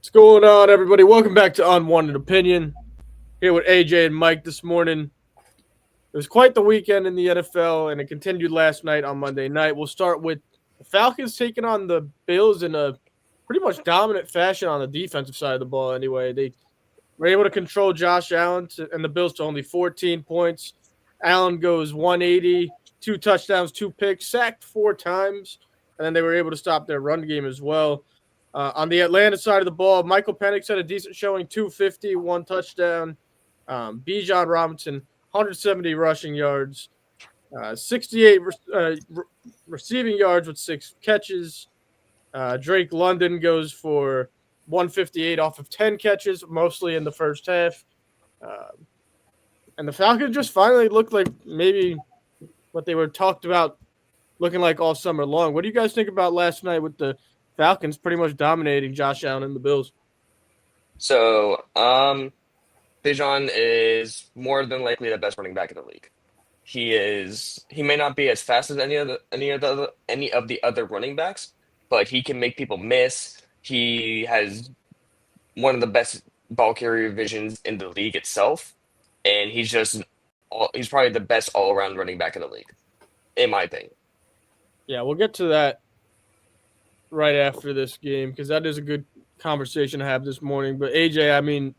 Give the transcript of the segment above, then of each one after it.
What's going on, everybody? Welcome back to Unwanted Opinion. Here with AJ and Mike this morning. It was quite the weekend in the NFL, and it continued last night on Monday night. We'll start with the Falcons taking on the Bills in a pretty much dominant fashion on the defensive side of the ball. Anyway, they were able to control Josh Allen and the Bills to only 14 points. Allen goes 180, 2 touchdowns, 2 picks, sacked 4 times, and then they were able to stop their run game as well. On the Atlanta side of the ball, Michael Penix had a decent showing, 250, 1 touchdown. Bijan Robinson, 170 rushing yards, 68 receiving yards with 6 catches. Drake London goes for 158 off of 10 catches, mostly in the first half. And the Falcons just finally looked like maybe what they were talked about looking like all summer long. What do you guys think about last night with the Falcons pretty much dominating Josh Allen and the Bills? So, Bijan is more than likely the best running back in the league. He may not be as fast as any of the other running backs, but he can make people miss. He has one of the best ball carrier visions in the league itself, and he's probably the best all around running back in the league, in my opinion. Yeah, we'll get to that right after this game because that is a good conversation to have this morning. But AJ, I mean,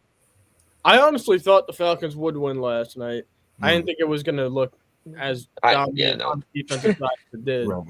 I honestly thought the Falcons would win last night. I didn't think it was going to look as dominant No. on the defensive side as it did. Right.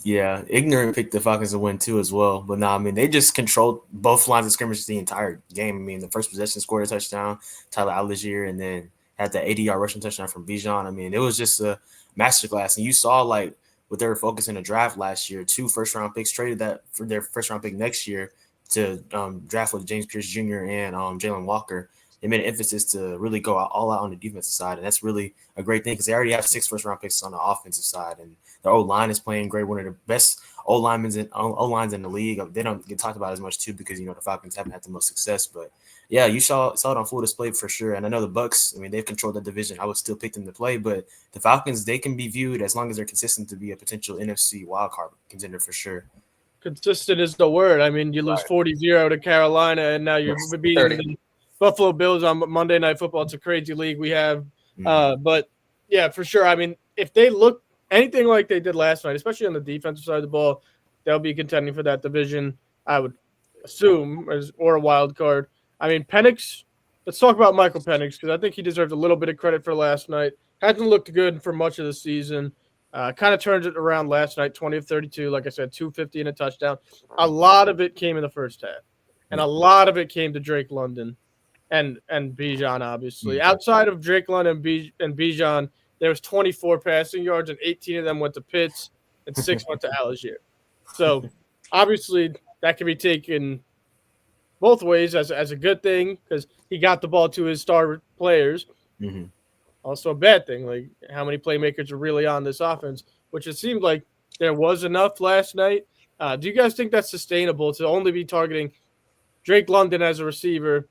Yeah, ignorant picked the Falcons to win too as well. But no, I mean they just controlled both lines of scrimmage the entire game. I mean the first possession scored a touchdown, Tyler Algier, and then had the 80-yard rushing touchdown from Bijan. I mean it was just a masterclass. And you saw like what they were focusing the draft last year, 2 first-round picks traded that for their first-round pick next year to draft with James Pierce Jr. and Jalen Walker. They made an emphasis to really go all out on the defensive side, and that's really a great thing because they already have 6 first-round picks on the offensive side, and the O-line is playing great. One of the best O-lines in the league. They don't get talked about as much too because the Falcons haven't had the most success. But yeah, you saw it on full display for sure. And I know the Bucks. I mean, they've controlled the division. I would still pick them to play, but the Falcons, they can be viewed as long as they're consistent to be a potential NFC wildcard contender for sure. Consistent is the word. I mean, you lose 40-0 to Carolina, and now you're beating the Buffalo Bills on Monday Night Football. It's a crazy league we have. But, yeah, for sure. I mean, if they look anything like they did last night, especially on the defensive side of the ball, they'll be contending for that division, I would assume, or a wild card. I mean, Penix, let's talk about Michael Penix because I think he deserves a little bit of credit for last night. Hasn't looked good for much of the season. Kind of turned it around last night, 20 of 32. Like I said, 250 and a touchdown. A lot of it came in the first half, and a lot of it came to Drake London and Bijan, obviously. Outside of Drake London and Bijan, there was 24 passing yards, and 18 of them went to Pitts, and 6 went to Algier. So, obviously, that can be taken both ways as a good thing because he got the ball to his star players. Also a bad thing, like how many playmakers are really on this offense, which it seemed like there was enough last night. Do you guys think that's sustainable to only be targeting Drake London as a receiver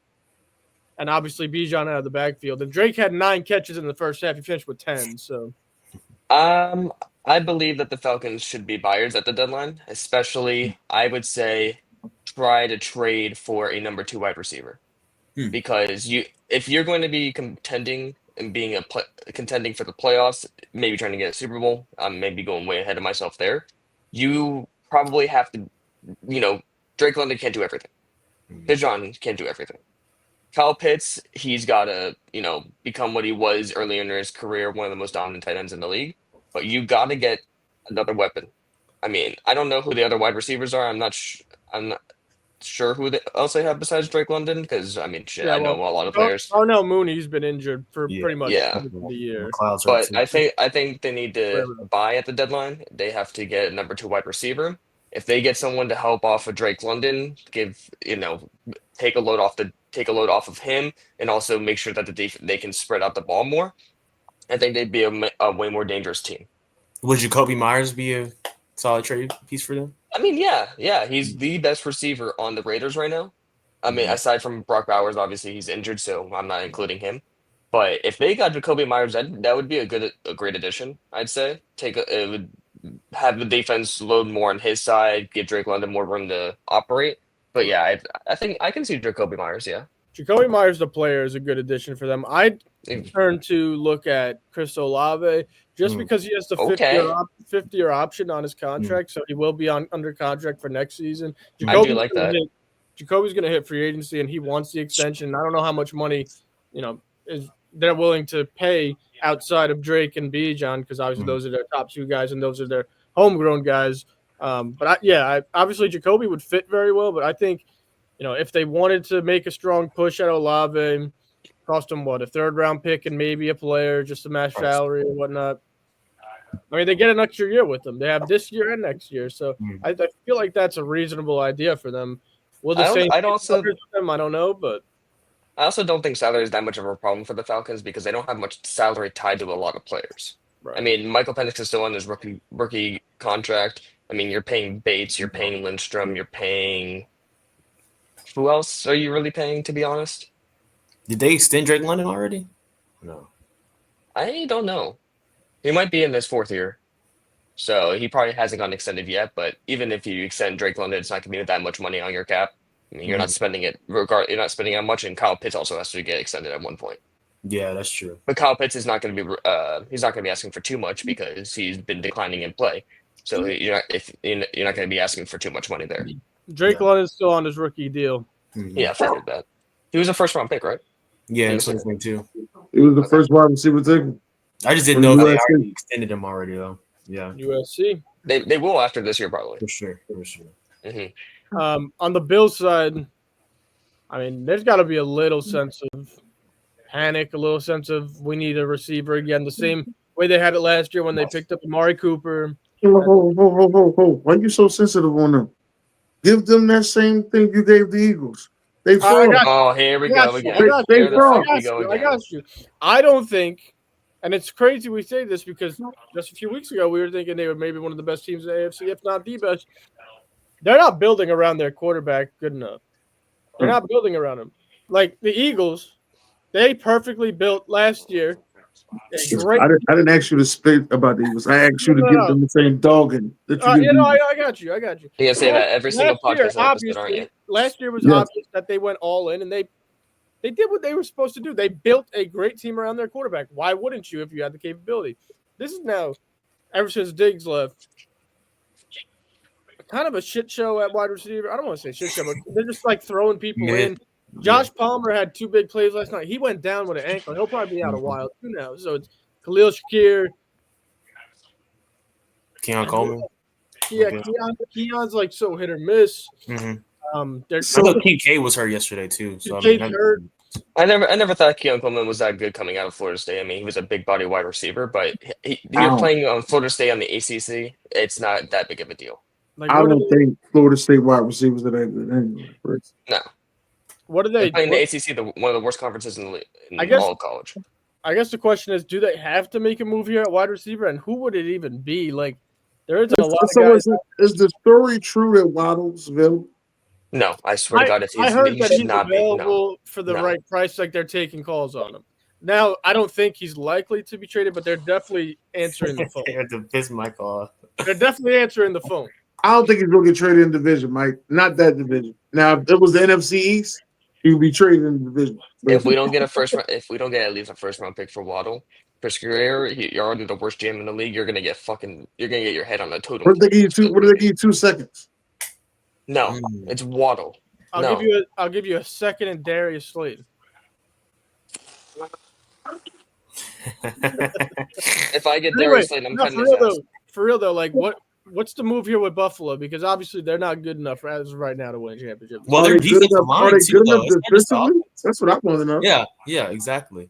and obviously Bijan out of the backfield? And Drake had 9 catches in the first half. He finished with 10. So, I believe that the Falcons should be buyers at the deadline, especially I would say try to trade for a number 2 wide receiver because if you're going to be contending and being contending for the playoffs, maybe trying to get a Super Bowl, I'm maybe going way ahead of myself there. You probably have to, Drake London can't do everything. Bijan can't do everything. Kyle Pitts, he's got to, become what he was earlier in his career, one of the most dominant tight ends in the league. But you got to get another weapon. I mean, I don't know who the other wide receivers are. I'm not sure who else they have besides Drake London because, I mean, I know a lot of players. Oh, no, Mooney's been injured for pretty much the year. But I think they need to buy at the deadline. They have to get a number 2 wide receiver. If they get someone to help off of Drake London, take a load off of him, and also make sure that they can spread out the ball more. I think they'd be a way more dangerous team. Would Jacoby Myers be a solid trade piece for them? I mean, yeah, he's the best receiver on the Raiders right now. I mean, aside from Brock Bowers, obviously he's injured, so I'm not including him. But if they got Jacoby Myers, that would be a great addition. I'd say it would have the defense load more on his side, give Drake London more room to operate, But yeah, I think I can see Jacoby Myers. Yeah, Jacoby Myers, the player, is a good addition for them. I'd Mm. turn to look at Chris Olave just because he has the Okay. 50-year option on his contract, so he will be under contract for next season. I do like that. Jacoby's going to hit free agency, and he wants the extension. I don't know how much money, they're willing to pay outside of Drake and Bijan, because obviously those are their top two guys, and those are their homegrown guys. Obviously Jacoby would fit very well, but I think, if they wanted to make a strong push at Olave, cost them a third-round pick and maybe a player just to match salary and whatnot. I mean, they get an extra year with them. They have this year and next year, so I feel like that's a reasonable idea for them. Will the same with them? I don't know, but I also don't think salary is that much of a problem for the Falcons because they don't have much salary tied to a lot of players. Right. I mean, Michael Penix is still on his rookie contract. I mean, you're paying Bates, you're paying Lindstrom, you're paying. Who else are you really paying, to be honest? Did they extend Drake London already? No. I don't know. He might be in his 4th year. So he probably hasn't gotten extended yet. But even if you extend Drake London, it's not going to be that much money on your cap. I mean, you're not spending it. You're not spending that much, and Kyle Pitts also has to get extended at one point. Yeah, that's true. But Kyle Pitts is not going to be. He's not going to be asking for too much because he's been declining in play. So you're not going to be asking for too much money there. Drake London's still on his rookie deal. Yeah, I figured that. He was a first-round pick, right? Yeah, in 2022. He was the first wide receiver taken. I just didn't know if they already extended him already, though. Yeah. USC. They will after this year, probably. For sure. Mm-hmm. On the Bills side, I mean, there's got to be a little sense of panic, a little sense of we need a receiver again, the same way they had it last year when they picked up Amari Cooper. Whoa. Why are you so sensitive on them? Give them that same thing you gave the Eagles. They fraud. Oh, here we go again. I got you. I don't think, and it's crazy we say this because just a few weeks ago we were thinking they were maybe one of the best teams in the AFC, if not the best. They're not building around their quarterback good enough. They're not building around him. Like the Eagles, they perfectly built last year. I didn't ask you to speak about the Eagles. I asked you to give them the same dogging. I got you. You can say that every single podcast episode, aren't you? Last year was obvious that they went all in and they did what they were supposed to do. They built a great team around their quarterback. Why wouldn't you if you had the capability? This is now, ever since Diggs left, kind of a shit show at wide receiver. I don't want to say shit show, but they're just like throwing people in. Josh Palmer had 2 big plays last night. He went down with an ankle. He'll probably be out a while too now. So it's Khalil Shakir. Keon Coleman. Yeah, Keon's like so hit or miss. I thought Kincaid was hurt yesterday too. So hurt. I never thought Keon Coleman was that good coming out of Florida State. I mean, he was a big body wide receiver, but you're playing on Florida State on the ACC. It's not that big of a deal. Like, I don't think Florida State wide receivers are that good anyway. No. What are they playing the ACC? One of the worst conferences in all of college. I guess the question is, do they have to make a move here at wide receiver, and who would it even be? Like, there isn't a lot of guys. Is the story true that Waddle's available? No, I swear to God, if I heard that he's available for the right price. Like they're taking calls on him. Now, I don't think he's likely to be traded, but they're definitely answering the phone. to piss my call. They're definitely answering the phone. I don't think he's going to get traded in division, Mike. Not that division. Now, if it was the NFC East, he would be traded in the division. If we don't get at least a first round pick for Waddle for his career, you're already the worst GM in the league. You're gonna get your head on a totem. What do they give you 2 seconds? No, it's Waddle. I'll give you a second and Darius Slayton. If I get Darius Slayton, I'm cutting his ass. For real though, like what's the move here with Buffalo? Because obviously they're not good enough as of right now to win a championship. Well, they're defensive line too, though. That's what I want to know. Yeah, exactly.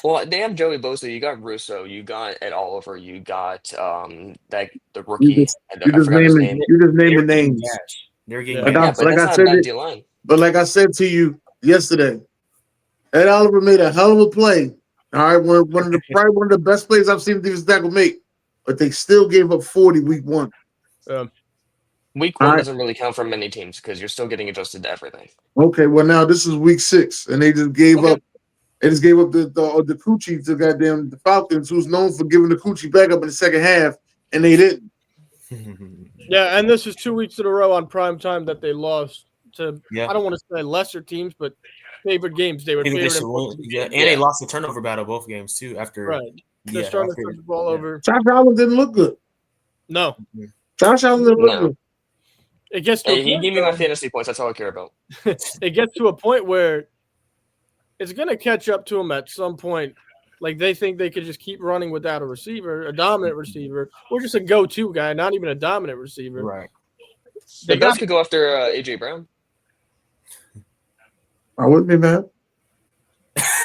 Well, they have Joey Bosa. You got Russo. You got Ed Oliver. You got the rookie. You're just naming names. They're getting but like I said to you yesterday, Ed Oliver made a hell of a play. All right, one of the best plays I've seen the defensive tackle make. But they still gave up 40 week 1. Week 1 doesn't really count for many teams because you're still getting adjusted to everything. Okay, well now this is week 6, and they just gave up. They just gave up the coochie to goddamn the Falcons, who's known for giving the coochie back up in the second half, and they didn't. Yeah, and this is 2 weeks in a row on prime time that they lost. to I don't want to say lesser teams, but favored games. They were favored. And they lost the turnover battle both games too. After they're starting to turn the ball over. Josh Allen didn't look good. No, Josh Allen didn't look good. It gets to he gave me my fantasy points. That's all I care about. It gets to a point where it's going to catch up to him at some point. Like they think they could just keep running without a receiver, a dominant receiver, or just a go-to guy, not even a dominant receiver. Right. The Bills could go after AJ Brown. I wouldn't be mad.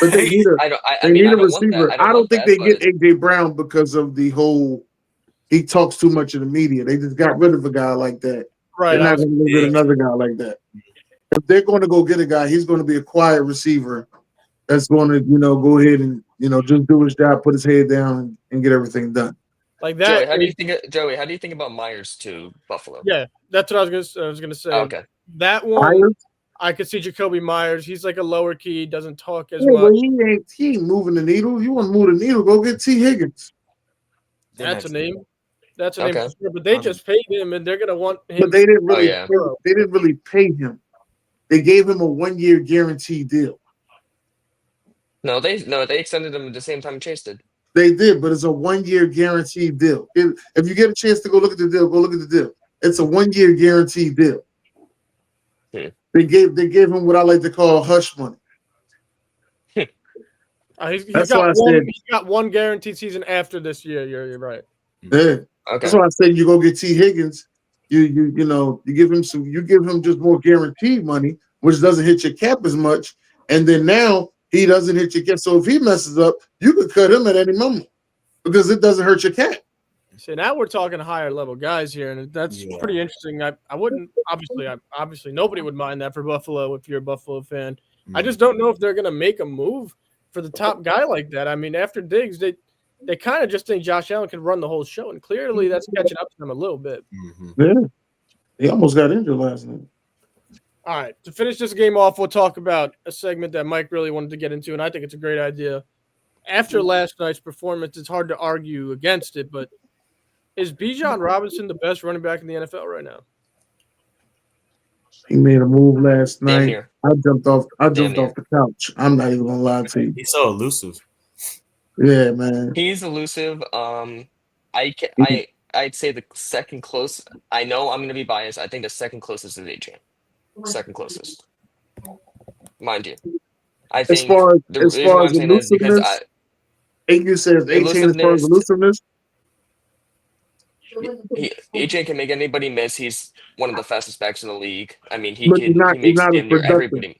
But they need a receiver. I don't think they get AJ Brown because of the whole he talks too much in the media. They just got rid of a guy like that. Right. They're not going to get another guy like that. If they're going to go get a guy, he's going to be a quiet receiver that's going to, go ahead and, just do his job, put his head down, and get everything done. Like that. Joey, how do you think about Myers to Buffalo? Yeah, that's what I was going to say. Oh, okay. That one, Myers? I could see Jacoby Myers. He's like a lower key, doesn't talk as much. But he ain't moving the needle. You want to move the needle, go get T. Higgins. That's a name. That's a name for sure. But they just paid him, and they're going to want him. But they didn't really. They didn't really pay him. They gave him a 1-year guarantee deal. No, they extended him at the same time Chase did. They did, but it's a 1-year guaranteed deal. If you get a chance to go look at the deal, go look at the deal. It's a 1-year guaranteed deal. They gave him what I like to call hush money. He's got one guaranteed season after this year. You're right. Yeah. Okay. That's why I said you go get T. Higgins. You give him just more guaranteed money, which doesn't hit your cap as much, and then now he doesn't hit your cap. So if he messes up, you could cut him at any moment because it doesn't hurt your cap. So now we're talking higher level guys here, and that's pretty interesting. I wouldn't obviously nobody would mind that for Buffalo if you're a Buffalo fan. I just don't know if they're gonna make a move for the top guy like that. I mean, after Diggs, they kind of just think Josh Allen can run the whole show, and clearly that's catching up to them a little bit. Yeah, he almost got injured last night. All right, to finish this game off, we'll talk about a segment that Mike really wanted to get into, and I think it's a great idea. After last night's performance, it's hard to argue against it, but is Bijan Robinson the best running back in the NFL right now? He made a move last night. I jumped off the couch. I'm not even gonna lie to you. He's so elusive. Yeah, man. He's elusive. I'd say the second closest. I know I'm gonna be biased. I think the second closest is AJ. Second closest, mind you. I think as far as elusiveness, AJ says AJ as far as elusiveness. AJ can make anybody miss. He's one of the fastest backs in the league. I mean, he makes everybody.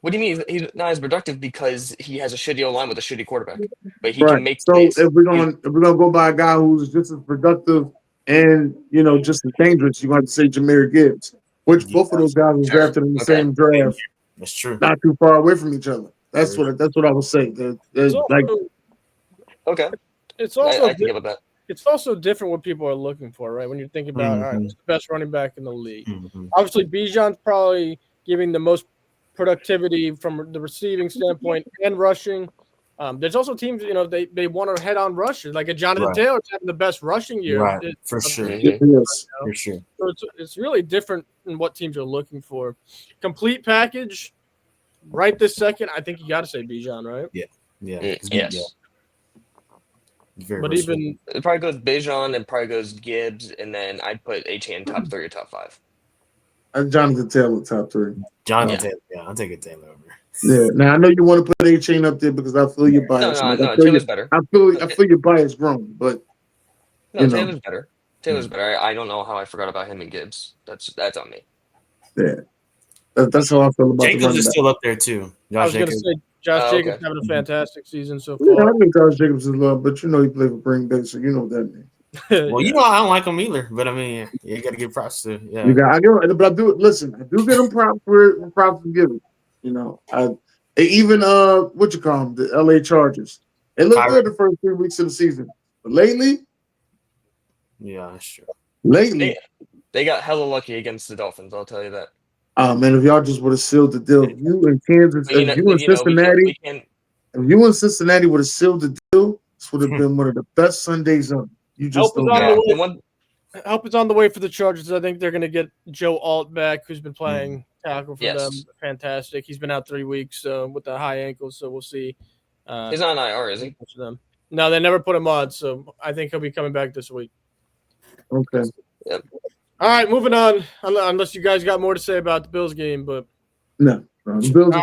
What do you mean he's not as productive? Because he has a shitty O-line with a shitty quarterback, but he can make. So if we're gonna go by a guy who's just as productive and just as dangerous, you're going to say Jahmyr Gibbs, which both of those guys were drafted in the same draft. That's true. Not too far away from each other. That's what I would say. It's also I think about that. It's also different what people are looking for, right? When you're thinking about, all right, what's the best running back in the league? Obviously, Bijan's probably giving the most productivity from the receiving standpoint and rushing. There's also teams, they want to head on rushers. Like a Jonathan Taylor's having the best rushing year. Right, for sure. For sure. So it's really different in what teams are looking for. Complete package, right this second, I think you got to say Bijan, right? Yeah. Yes. Yeah. But even it probably goes Bijan and probably goes Gibbs, and then I'd put HA in top 3 or top 5. Jonathan Taylor top 3. Taylor, I'll take it Taylor over. Yeah. Now I know you want to put A-Chain up there because I feel your bias. No, Taylor's better. I feel your bias growing, but Taylor's better. Taylor's better. I don't know how I forgot about him and Gibbs. That's on me. Yeah. That's how I feel about Jacobs is still up there too. I was going to say Josh Jacobs having a fantastic season so far. Yeah, I think Josh Jacobs is loved, but he played for Green Bay, so you know what that means. Well, I don't like him either, but I mean, you got to give props to. Yeah, I do get him props for props to give it. Even what you call them, the LA Chargers. They look good the first 3 weeks of the season, but lately, yeah, that's true. Lately, they got hella lucky against the Dolphins. I'll tell you that. Oh man, if y'all just would have sealed the deal, you in Kansas, if you in Cincinnati would have sealed the deal, this would have been one of the best Sundays on. You just don't know. help is on the way for the Chargers. I think they're going to get Joe Alt back, who's been playing tackle for them. Fantastic. He's been out 3 weeks with a high ankle, so we'll see. He's not on IR, is he? No, they never put him on, so I think he'll be coming back this week. Okay. Yep. All right, moving on. Unless you guys got more to say about the Bills game, but no. The Bills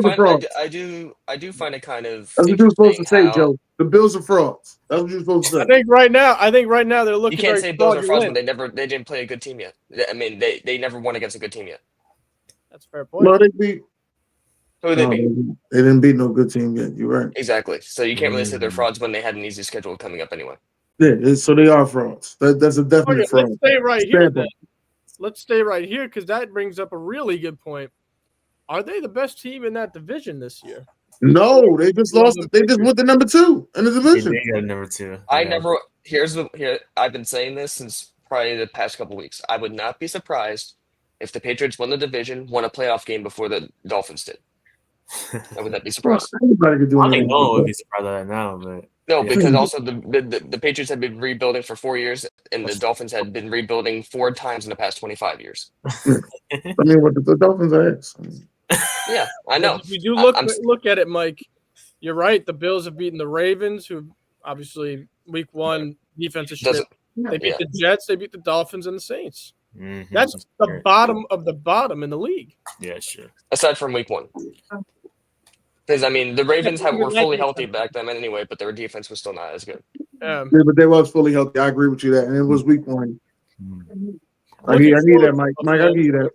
are frauds. I do find it kind of. That's what you're supposed to say, Joe. The Bills are frauds. That's what you're supposed to say. I think right now they're looking. You can't say Bills are frauds when they didn't play a good team yet. I mean, they never won against a good team yet. That's a fair point. Well, they beat. Who they beat? They didn't beat no good team yet. You're right. Exactly. So you can't really say they're frauds when they had an easy schedule coming up anyway. Yeah, so they are frauds. That's a definite fraud. Let's stay right here. Then. Let's stay right here because that brings up a really good point. Are they the best team in that division this year? No, they just lost. They just went to number 2 in the division. They got number 2. I've been saying this since probably the past couple weeks. I would not be surprised if the Patriots won the division, won a playoff game before the Dolphins did. I would not be surprised. Anybody could do I think no one would be surprised at that now, but no, because also the Patriots have been rebuilding for 4 years, and the Dolphins had been rebuilding 4 times in the past 25 years. I mean, what the Dolphins are. Yeah, I know. If you do look at it, Mike, you're right. The Bills have beaten the Ravens, who obviously week 1 defense is shit. They beat the Jets, they beat the Dolphins, and the Saints. Mm-hmm. That's the bottom of the bottom in the league. Yeah, sure. Aside from week 1. Because, I mean, the Ravens were fully healthy back then anyway, but their defense was still not as good. Yeah, but they was fully healthy. I agree with you that. And it was week 1. I need that, Mike. Mike, I need that.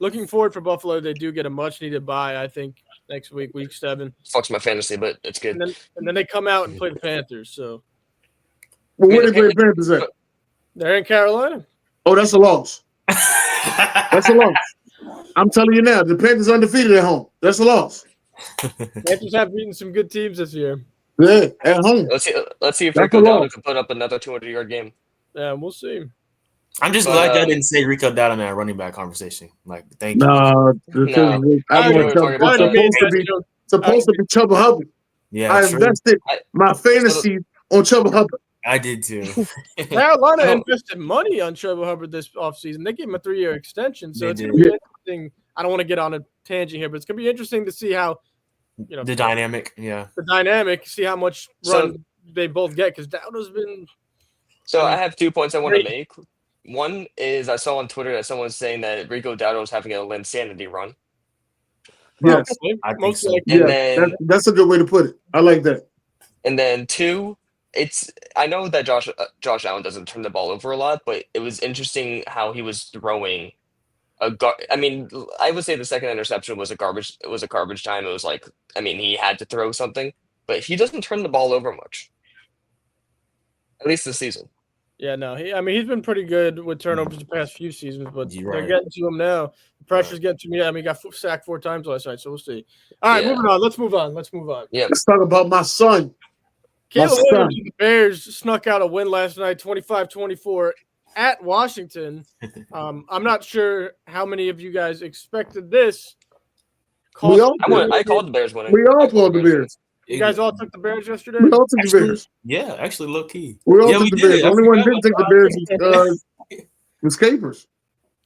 Looking forward for Buffalo. They do get a much-needed bye, I think, next week, week 7. Fucks my fantasy, but it's good. And then they come out and play the Panthers. So, well, where they play the Panthers at? They're in Carolina. Oh, that's a loss. That's a loss. I'm telling you now, the Panthers undefeated at home. That's a loss. Panthers have beaten some good teams this year. Yeah, at home. Let's see if Rico Dowdle can put up another 200-yard game. Yeah, we'll see. I'm just glad y'all didn't say Rico Dowdle in that running back conversation. Like, thank you. No. Supposed to be Chuba Hubbard. Yeah, I invested my fantasy on Chuba Hubbard. I did too. Carolina invested money on Chuba Hubbard this offseason. They gave him a 3-year extension. So it's going to be interesting. I don't want to get on a tangent here, but it's going to be interesting to see how, the dynamic. Yeah. The dynamic, see how much run they both get because Dowdle's been. So I have 2 points I want to make. One is I saw on Twitter that someone's saying that Rico Dowdle is having a Linsanity run. Yes, I think so. That's a good way to put it. I like that. And then 2, I know that Josh Allen doesn't turn the ball over a lot, but it was interesting how he was throwing I mean, I would say the second interception was a garbage time. It was like, I mean, he had to throw something, but he doesn't turn the ball over much. At least this season. Yeah, no, he's been pretty good with turnovers the past few seasons, but they're getting to him now. The pressure's getting to me. I mean, he got sacked 4 times last night, so we'll see. All right, moving on. Let's move on. Yeah. Let's talk about my son. Caleb Williams and the Bears snuck out a win last night, 25-24 at Washington. I'm not sure how many of you guys expected this. I called the Bears winning. We all called the Bears. You guys all took the Bears yesterday? We all took the Bears. Yeah, actually, low key. We all took the Bears. The only one didn't take the Bears was Capers.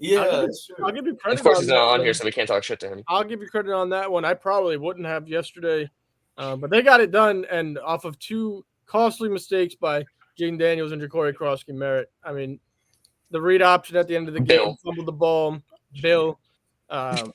Yeah, I'll give you credit. Of course, he's not on here, so we can't talk shit to him. I'll give you credit on that one. I probably wouldn't have yesterday, but they got it done, and off of 2 costly mistakes by Jaden Daniels and Ja'Cory Cross-Merritt. I mean, the read option at the end of the game, fumbled the ball. Bill. I'll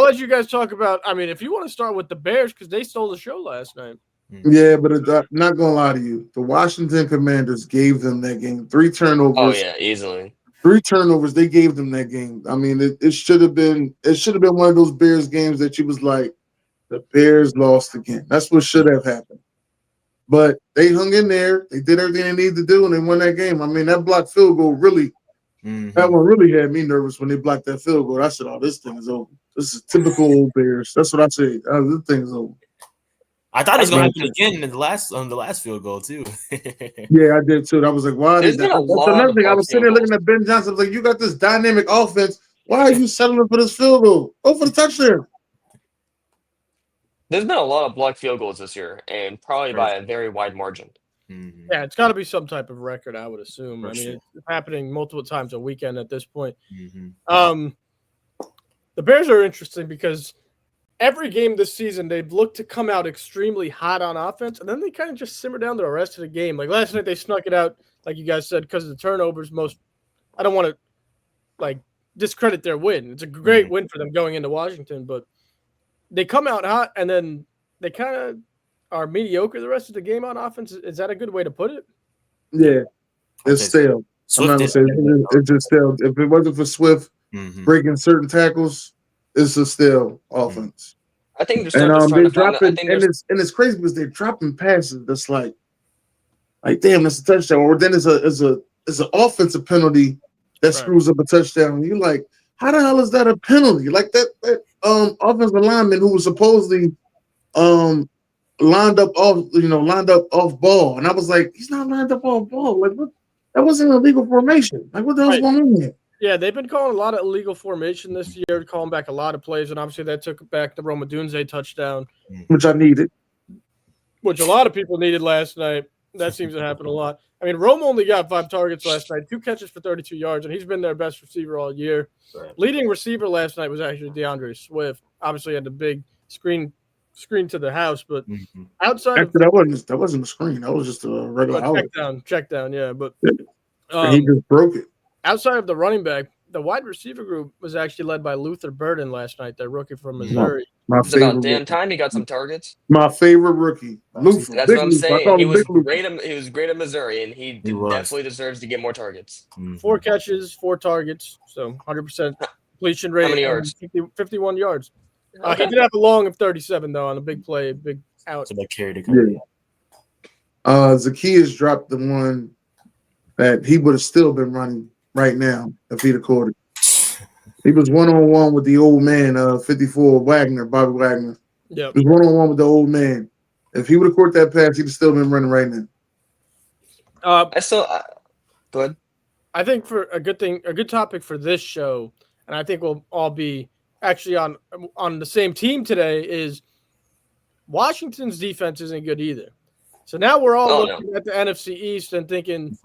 let you guys talk about. I mean, if you want to start with the Bears because they stole the show last night. Yeah, but not gonna lie to you, the Washington Commanders gave them that game. 3 turnovers. Oh yeah, easily. 3 turnovers. They gave them that game. I mean, it should have been. It should have been one of those Bears games that you was like, the Bears lost again. That's what should have happened. But they hung in there. They did everything they needed to do, and they won that game. I mean, that blocked field goal really. That one really had me nervous when they blocked that field goal. I said, "Oh, this thing is over. This is typical old Bears." That's what I said. This thing is over. I thought it was going to happen again in the last field goal too. Yeah, I did too. I was like, "Why?" That's another thing. I was sitting there looking at Ben Johnson. I was like, "You got this dynamic offense. Why are you settling for this field goal? Go for the touchdown." There's been a lot of blocked field goals this year, and probably by a very wide margin. Mm-hmm. Yeah, it's got to be some type of record, I would assume. For sure. It's happening multiple times a weekend at this point. Mm-hmm. The Bears are interesting because every game this season, they've looked to come out extremely hot on offense, and then they kind of just simmer down the rest of the game. Like last night, they snuck it out, like you guys said, because of the turnovers. I don't want to discredit their win. It's a great win for them going into Washington, but they come out hot, and then they kind of are mediocre the rest of the game on offense. Is that a good way to put it? Yeah, it's stale. I'm not gonna say it's just stale. If it wasn't for Swift breaking certain tackles, it's a stale offense. I think they're still just trying to find. It's crazy because they're dropping passes that's like damn, that's a touchdown. Or then it's an offensive penalty that screws up a touchdown. And you're like, how the hell is that a penalty? Like that offensive lineman who was supposedly lined up off ball, and I was like, he's not lined up off ball. Like what? That wasn't an illegal formation. Like what the hell's going on here? Yeah, they've been calling a lot of illegal formation this year, calling back a lot of plays, and obviously that took back the Rome Odunze touchdown, which I needed, which a lot of people needed last night. That seems to happen a lot. I mean, Rome only got 5 targets last night, 2 catches for 32 yards, and he's been their best receiver all year. Right. Leading receiver last night was actually DeAndre Swift. Obviously, had the big screen to the house, but outside of that wasn't a screen. That was just a regular check down. Yeah, but he just broke it. Outside of the running back, the wide receiver group was actually led by Luther Burden last night, their rookie from Missouri. It's about damn time he got some targets. My favorite rookie. That's what I'm saying. He was great at Missouri, and he definitely deserves to get more targets. 4 catches, 4 targets, so 100% completion rate. How many yards? 51 yards. He did have a long of 37 though on a big play, big out. So they carried it. Zacchaeus dropped the one that he would have still been running right now if he'd have caught it. He was 1-on-1 with the old man, 54 Bobby Wagner. Yeah, he was 1-on-1 with the old man. If he would have caught that pass, he'd have still been running right now. Go ahead. I think for a good topic for this show, and I think we'll all be actually on the same team today, is Washington's defense isn't good either. So now we're all looking at the NFC East and thinking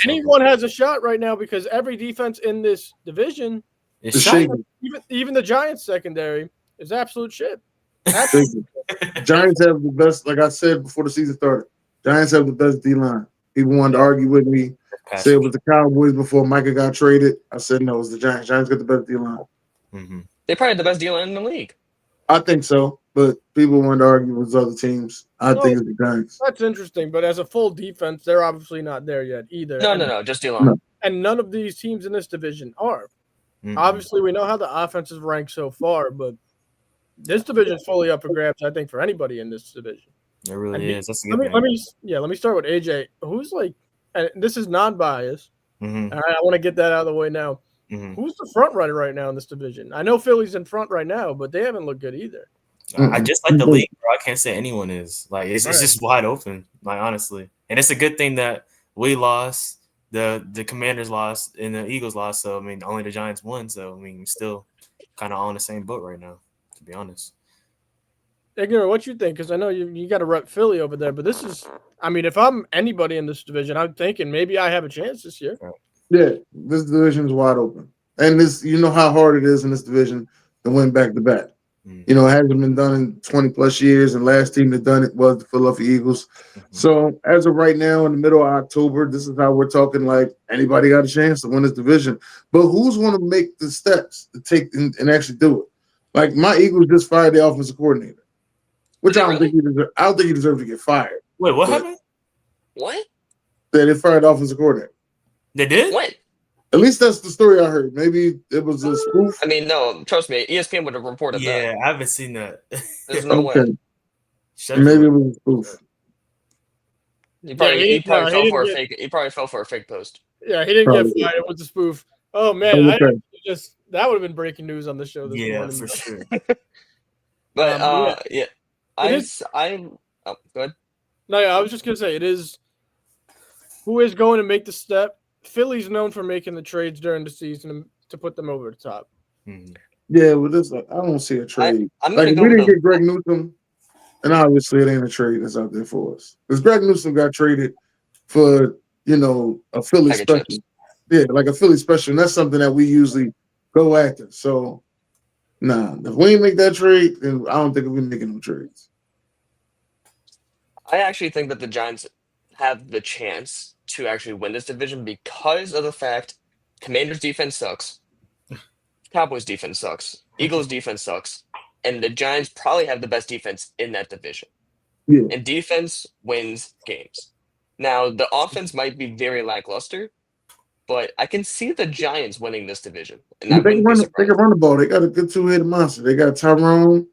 anyone has a shot right now because every defense in this division is shaking. Even the Giants secondary is absolute shit. Giants have the best, like I said before the season started. Giants have the best D-line. People wanted to argue with me. Say it was the Cowboys before Micah got traded. I said no, it was the Giants. Giants got the best D-line. They probably had the best D-line in the league. I think so, but people wanted to argue with other teams. I think it's the Giants. That's interesting, but as a full defense, they're obviously not there yet either. No, just D-line. No. And none of these teams in this division are. Obviously, we know how the offenses rank so far, but this division is fully up for grabs, I think, for anybody in this division. It really is. That's a good let me start with AJ. Who's and this is non-biased. Mm-hmm. All right, I want to get that out of the way now. Who's the front runner right now in this division? I know Philly's in front right now, but they haven't looked good either. I just like the league, bro. I can't say anyone is. Like it's just wide open, like honestly. And it's a good thing that we lost, the Commanders lost, and the Eagles lost. So I mean, only the Giants won. So I mean, we're still kind of on the same boat right now, to be honest. Ignore what you think, because I know you got to rep Philly over there, but this is, I mean, if I'm anybody in this division, I'm thinking maybe I have a chance this year. Yeah, this division is wide open, and this, you know how hard it is in this division to win back to back. You know, it hasn't been done in 20 plus years, and last team that done it was the Philadelphia Eagles. So as of right now, in the middle of October, this is how we're talking. Like anybody got a chance to win this division, but who's going to make the steps to take and actually do it? Like my Eagles just fired the offensive coordinator. Which I don't think he deserves to get fired. Wait, what happened? What? They fired the offensive coordinator. They did? What? At least that's the story I heard. Maybe it was a spoof. I mean, no, trust me, ESPN would have reported that. Yeah, I haven't seen that. There's no way. Maybe it was a spoof. He probably fell for a fake post. Yeah, he didn't get fired. It was a spoof. Oh man, that would have been breaking news on the show this morning. Yeah, for sure. But go ahead. No, I was just gonna say it is. Who is going to make the step? Philly's known for making the trades during the season to put them over the top. Yeah, well, I don't see a trade. We didn't get Greg Newsom, and obviously it ain't a trade that's out there for us. Because Greg Newsom got traded for a Philly Bag of special. chips. Yeah, like a Philly special. And that's something that we usually go after. So, nah, if we ain't make that trade, then I don't think we're making no trades. I actually think that the Giants have the chance to actually win this division because of the fact Commanders' defense sucks, Cowboys' defense sucks, Eagles' defense sucks, and the Giants probably have the best defense in that division. Yeah. And defense wins games. Now, the offense might be very lackluster, but I can see the Giants winning this division, and I wouldn't be They surprised. can run the ball. They got a good two-headed monster. They got Tyrone,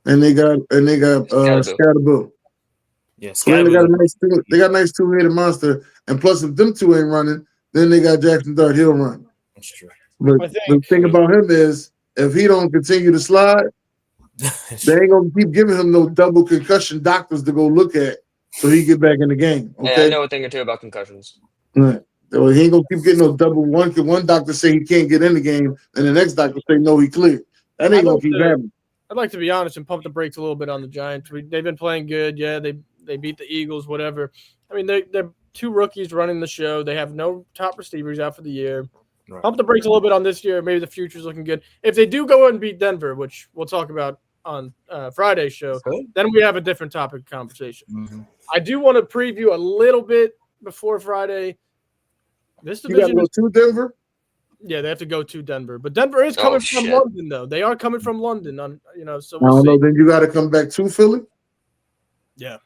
and they got Scatterbill. Yeah, They got a nice two-headed monster, and plus if them two ain't running, then they got Jackson Dart. He'll run. That's true. But the thing about him is, if he don't continue to slide, they ain't gonna keep giving him no double concussion doctors to go look at so he get back in the game. Okay, Yeah, I know a thing or two about concussions. Right. So he ain't gonna keep getting no double. One doctor say he can't get in the game, and the next doctor say no, he cleared. That ain't gonna keep happening. I'd like to be honest and pump the brakes a little bit on the Giants. They've been playing good. Yeah, they beat the Eagles, whatever. I mean, they're two rookies running the show. They have no top receivers out for the year. Right. Pump the brakes a little bit on this year. Maybe the future's looking good. If they do go and beat Denver, which we'll talk about on Friday's show, then we have a different topic of conversation. Mm-hmm. I do want to preview a little bit before Friday. This division you got to go to Denver? Yeah, they have to go to Denver. But Denver is coming from London, though. They are coming from London. So we'll see. Then you got to come back to Philly? Yeah.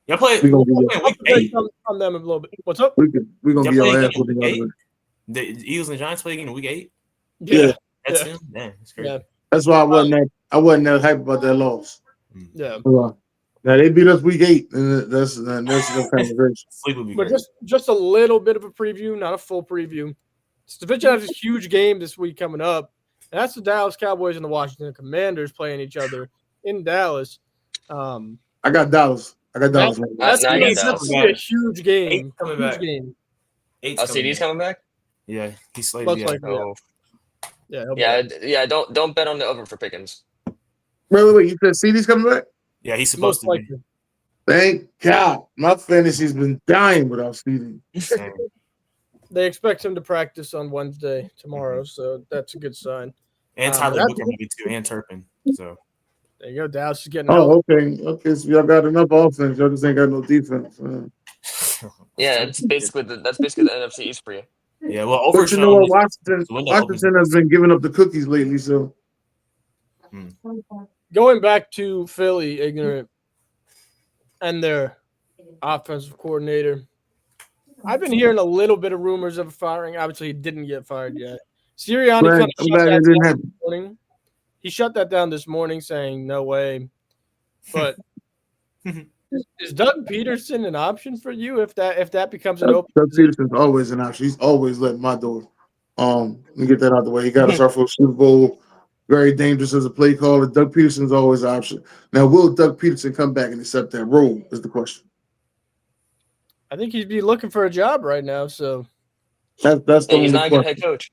Y'all play week 8 on them a little bit. What's up? We're going to be our ass with the Eagles and Giants play again in week 8? Yeah. That's him? Damn, that's crazy. Yeah. That's why I wasn't that hype about that loss. Yeah. Now they beat us week 8, and that's the conversation. But just a little bit of a preview, not a full preview. This division has a huge game this week coming up, and that's the Dallas Cowboys and the Washington Commanders playing each other in Dallas. I got Dallas. That's going to be a huge game. CD's coming back? Yeah, he's slated. Yeah. Don't bet on the over for Pickens. Wait. You said CD's coming back? Yeah, he's supposed to be. Thank God. My fantasy's been dying without CD. They expect him to practice on Wednesday tomorrow, so that's a good sign. And Tyler Booker maybe too, and Turpin. So there you go. Dallas is getting okay. So y'all got enough offense. Y'all just ain't got no defense. Yeah, that's basically the NFC East for you. Yeah, well, Washington has been giving up the cookies lately, so. Going back to Philly, Ignorant, and their offensive coordinator, I've been hearing a little bit of rumors of firing. Obviously, he didn't get fired yet. Sirianni kind of shut that down this morning. He shut that down this morning, saying no way. But is Doug Peterson an option for you if that becomes an open? Doug Peterson's always an option. He's always letting my door. Let me get that out of the way. He got us our first Super Bowl. Very dangerous as a play caller. Doug Peterson's always an option. Now, will Doug Peterson come back and accept that role is the question. I think he'd be looking for a job right now. So that's he's not a good head coach.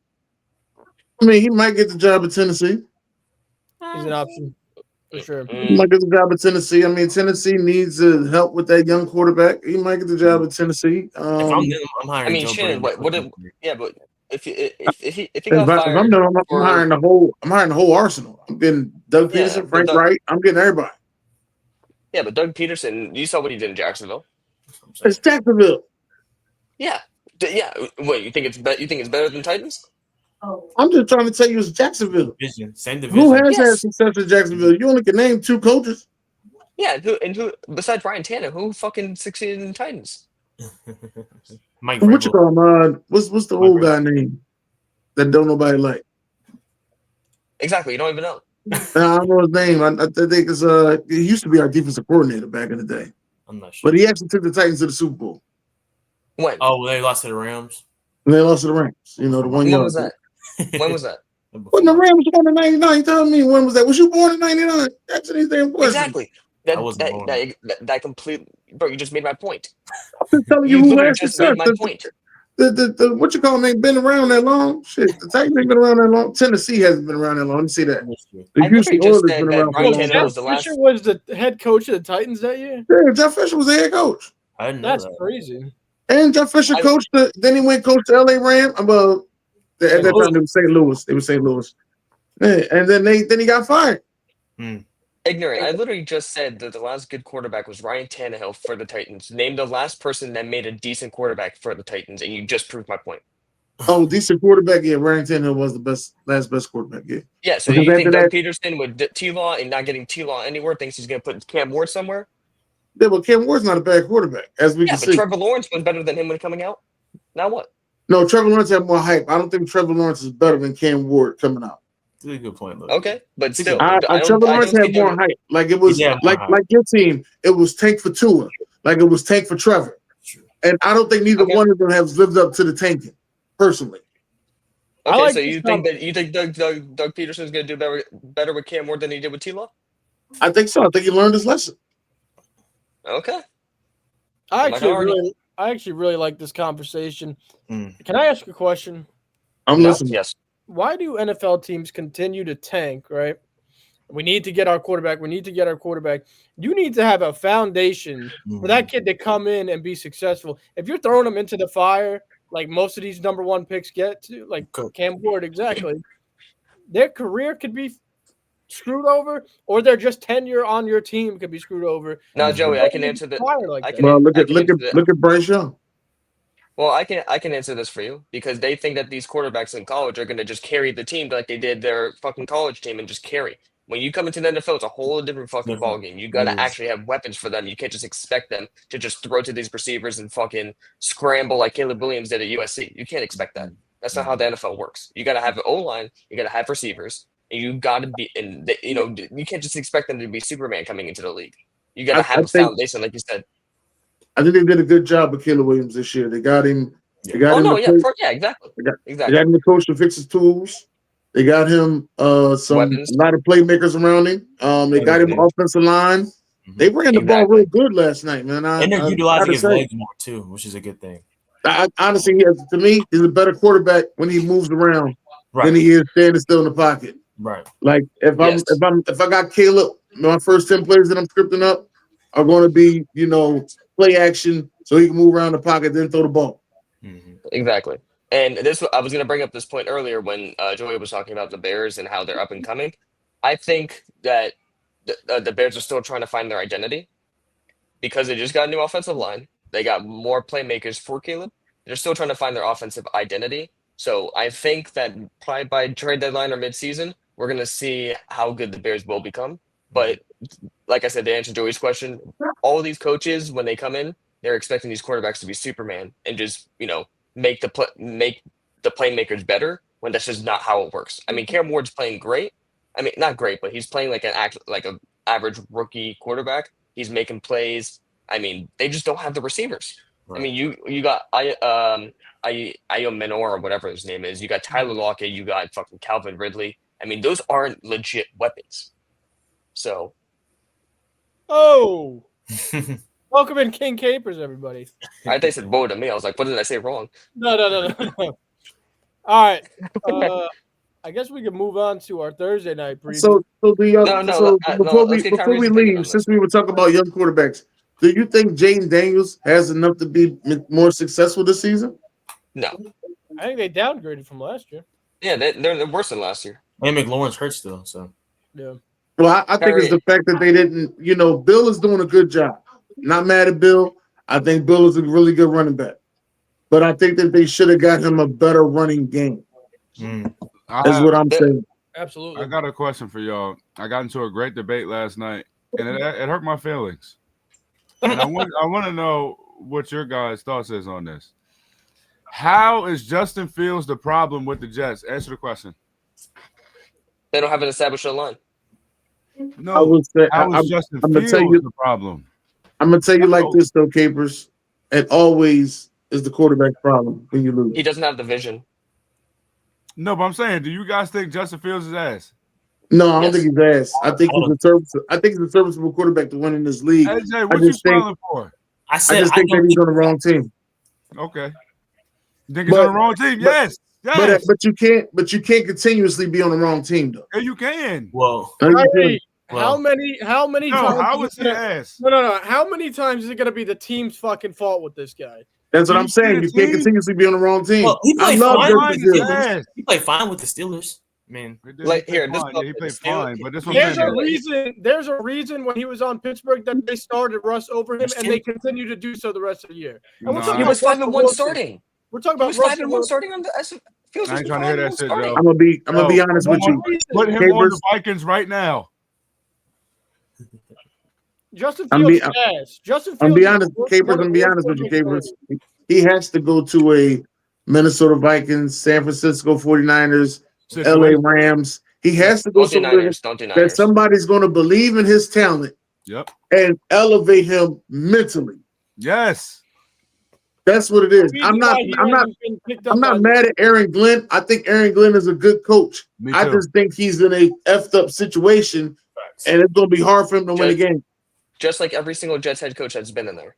I mean, he might get the job at Tennessee. He's an option for sure. He might get the job at Tennessee. I mean, Tennessee needs help with that young quarterback. He might get the job at Tennessee. I'm hiring Shannon, but if he got fired, I'm hiring the whole arsenal. I'm getting Doug Peterson, Frank Wright. I'm getting everybody. Yeah, but Doug Peterson, you saw what he did in Jacksonville. It's Jacksonville. Yeah. Wait, you think it's better than Titans? I'm just trying to tell you, it's Jacksonville. Same division. Who has had success in Jacksonville? You only can name 2 coaches. Yeah, who besides Ryan Tanner, who fucking succeeded in Titans? Mike. What you call him? What's the old guy name that don't nobody like? Exactly, you don't even know. I don't know his name. I think it's he used to be our defensive coordinator back in the day. I'm not sure. But he actually took the Titans to the Super Bowl. When? Oh, they lost to the Rams. And they lost to the Rams. You know, the one year. When was that? When was that? When the Rams won in '99, you telling me when was that? Was you born in '99? That's an damn question. Exactly. That complete, bro. You just made my point. I'm just telling you who has just made my point. The what you call them ain't been around that long. Shit, the Titans ain't been around that long. Tennessee hasn't been around that long. Let me see that. The Houston Oilers been around for a long time. Jeff Fisher was the head coach of the Titans that year. Yeah, Jeff Fisher was the head coach. I didn't know That's that. crazy. And Jeff Fisher coached. Then he went coach to LA Rams. At that time, it was St. Louis. It was St. Louis. And then he got fired. Ignorant. I literally just said that the last good quarterback was Ryan Tannehill for the Titans. Name the last person that made a decent quarterback for the Titans, and you just proved my point. Oh, decent quarterback. Yeah, Ryan Tannehill was the last best quarterback. Yeah. Yeah. So you think Doug Peterson with T-Law and not getting T-Law anywhere thinks he's going to put Cam Ward somewhere? Yeah, but Cam Ward's not a bad quarterback, as we can see. Trevor Lawrence was better than him when coming out. Now what? No, Trevor Lawrence had more hype. I don't think Trevor Lawrence is better than Cam Ward coming out. That's a good point, Luke. Okay, but still, Trevor Lawrence had more hype. Like it was like your team. It was tank for Tua. Like it was tank for Trevor. And I don't think neither one of them has lived up to the tanking, personally. Okay, so you think Doug Peterson's going to do better with Cam Ward than he did with T-Law? I think so. I think he learned his lesson. Okay. I actually really like this conversation. Can I ask a question? I'm listening. Yes. Why do NFL teams continue to tank, right? We need to get our quarterback. You need to have a foundation for that kid to come in and be successful. If you're throwing them into the fire, like most of these number one picks get to, like Cam Ward, exactly, their career could be screwed over, or they're just tenure on your team could be screwed over. Now, Joey, I can answer that. Look at Bryce Young. Well, I can answer this for you because they think that these quarterbacks in college are going to just carry the team like they did their fucking college team and just carry. When you come into the NFL, it's a whole different fucking ballgame. You got to actually have weapons for them. You can't just expect them to just throw to these receivers and fucking scramble like Caleb Williams did at USC. You can't expect that. That's not how the NFL works. You got to have an O-line. You got to have receivers. And you got to be, you can't just expect them to be Superman coming into the league. You got to have a foundation, like you said. I think they did a good job with Caleb Williams this year. They got him. They got him. Exactly. They got him the coach to fix his tools. They got him a lot of playmakers around him. They got him offensive line. They ran the ball real good last night, man. And they're utilizing his legs more too, which is a good thing. Honestly, to me, he's a better quarterback when he moves around than he is standing still in the pocket. Right. Like if I got Caleb, my first 10 plays that I'm scripting up are going to be, play action so he can move around the pocket, then throw the ball. Exactly. And I was going to bring up this point earlier when Joey was talking about the Bears and how they're up and coming. I think that the Bears are still trying to find their identity because they just got a new offensive line. They got more playmakers for Caleb. They're still trying to find their offensive identity. So I think that probably by trade deadline or midseason, we're going to see how good the Bears will become. But like I said, to answer Joey's question, all of these coaches, when they come in, they're expecting these quarterbacks to be Superman and just, make the playmakers better when that's just not how it works. I mean, Cam Ward's playing great. I mean, not great, but he's playing like an average rookie quarterback. He's making plays. I mean, they just don't have the receivers. Right. I mean, you got Io Menor or whatever his name is. You got Tyler Lockett. You got fucking Calvin Ridley. I mean, those aren't legit weapons. So. Oh. Welcome in KingCapers, everybody. They said "whoa" to me. I was like, "What did I say wrong?" No. All right. I guess we can move on to our Thursday night preview. Before we leave, since we were talking about young quarterbacks, do you think Jaden Daniels has enough to be more successful this season? No. I think they downgraded from last year. Yeah, they're worse than last year. And McLaurin's hurt still, so. Yeah. Well, I think it's the fact that they didn't, Bill is doing a good job. Not mad at Bill. I think Bill is a really good running back. But I think that they should have got him a better running game. That's what I'm saying. Absolutely. I got a question for y'all. I got into a great debate last night, and it hurt my feelings. And I want to know what your guys' thoughts is on this. How is Justin Fields the problem with the Jets? Answer the question. They don't have an established line. No, how is Justin Fields the problem? I'm going to tell you like this, though, Capers. It always is the quarterback problem when you lose. He doesn't have the vision. No, but I'm saying, do you guys think Justin Fields is ass? No, I don't think he's ass. I think he's a serviceable quarterback to win in this league. AJ, what you smiling for? I just think that he's on the wrong team. Okay. You think he's on the wrong team? Yes. But you can't continuously be on the wrong team, though. Yeah, you can. Well, hey, How many times? How was he ass? No. How many times is it going to be the team's fucking fault with this guy? That's what I'm saying. You can't continuously be on the wrong team. Well, he played fine. He played fine with the Steelers. Man, like here, he played fine, but this there's a reason when he was on Pittsburgh that they started Russ over him, and they continue to do so the rest of the year. And he was 5-1 starting. We're talking about 5-1 starting on the. I ain't trying to hear that shit, Joe. I'm gonna be honest with you. Put him on the Vikings right now. Justin Fields ass. Justin Fields. I'm be honest, Capers. I'm be honest with you, Capers. He has to go to a Minnesota Vikings, San Francisco 49ers, LA Rams. He has to go somewhere that somebody's going to believe in his talent. Yep. And elevate him mentally. Yes. That's what it is. I'm not mad at Aaron Glenn. I think Aaron Glenn is a good coach. I just think he's in a effed up situation, and it's going to be hard for him to win a game. Just like every single Jets head coach that's been in there.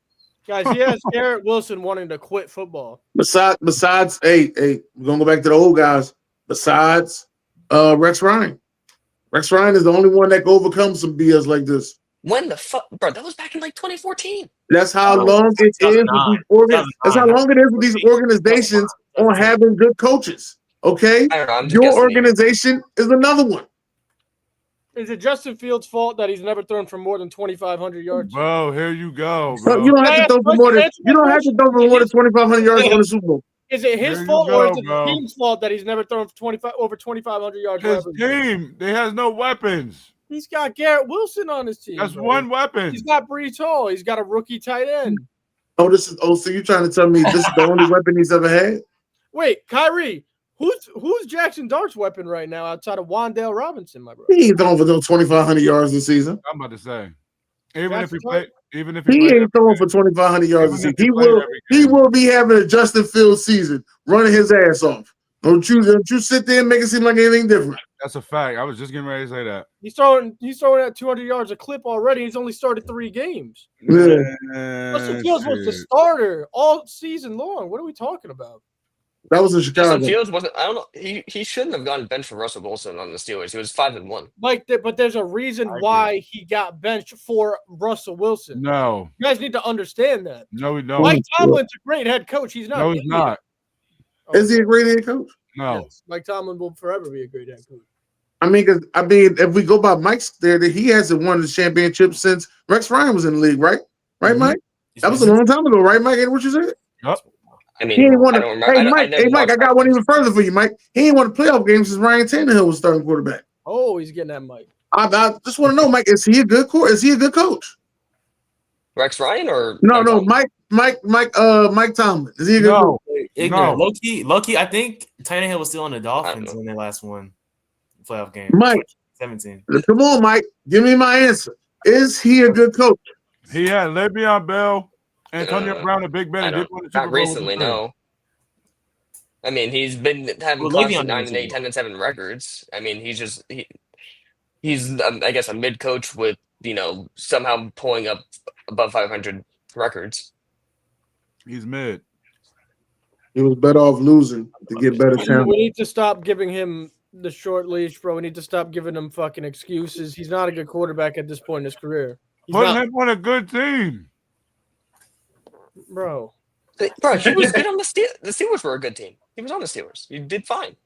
Guys, he has Garrett Wilson wanting to quit football. Besides, hey, we're gonna go back to the old guys. Besides, Rex Ryan. Rex Ryan is the only one that can overcome some BS like this. When the fuck, bro? That was back in like 2014. That's how long it is with these That's how long it is with these organizations on having good coaches. Okay, your organization is another one. Is it Justin Fields' fault that he's never thrown for more than 2,500 yards? Bro, here you go, bro. You don't have to throw for more than 2,500 yards in the Super Bowl. Is it his fault or is it the team's fault that he's never thrown for over 2,500 yards? His team, they has no weapons. He's got Garrett Wilson on his team. That's one weapon. He's got Breece Hall. He's got a rookie tight end. So you're trying to tell me this is the only weapon he's ever had? Wait, Kyrie. Who's Jackson Dart's weapon right now outside of Wan'Dale Robinson, my brother? He ain't throwing for 2,500 yards this season. I'm about to say, even if he ain't throwing for 2,500 yards this season. He will be having a Justin Fields season, running his ass off. Don't you sit there and make it seem like anything different. That's a fact. I was just getting ready to say that. He's throwing at 200 yards a clip already. He's only started 3 games. Yeah. Justin Fields was the starter all season long. What are we talking about? That was in Chicago. Justin Fields wasn't. I don't know. He shouldn't have gotten benched for Russell Wilson on the Steelers. He was 5-1. But there's a reason why he got benched for Russell Wilson. No, you guys need to understand that. No, we don't. Mike Tomlin's a great head coach. He's not. No, he's not. Is he a great head coach? No. Yes. Mike Tomlin will forever be a great head coach. I mean, if we go by Mike's there, he hasn't won the championship since Rex Ryan was in the league, right? Right, Mike? That was a long time ago, right, Mike? Ain't what you said? Yep. I mean, he ain't won Mike, I got one even further for you, Mike. He ain't won a playoff game since Ryan Tannehill was starting quarterback. Oh, he's getting that Mike. I just want to know, Mike, is he a good coach? Rex Ryan or no, Mike Tomlin. Is he a good coach? No. Low-key, I think Tannehill was still on the Dolphins in their last one playoff game. Mike 17. Come on, Mike. Give me my answer. Is he a good coach? He had Le'Veon Bell, Antonio Brown, and Big Ben. Not recently, no. I mean, he's been having constant 9-8, 10-7 records. I mean, he's I guess a mid coach with somehow pulling up above 500 records. He's mid. He was better off losing to get better talent. We need to stop giving him the short leash, bro. We need to stop giving him fucking excuses. He's not a good quarterback at this point in his career. Put him on a good team, bro. Bro, he was good on the Steelers. The Steelers were a good team. He was on the Steelers. He did fine.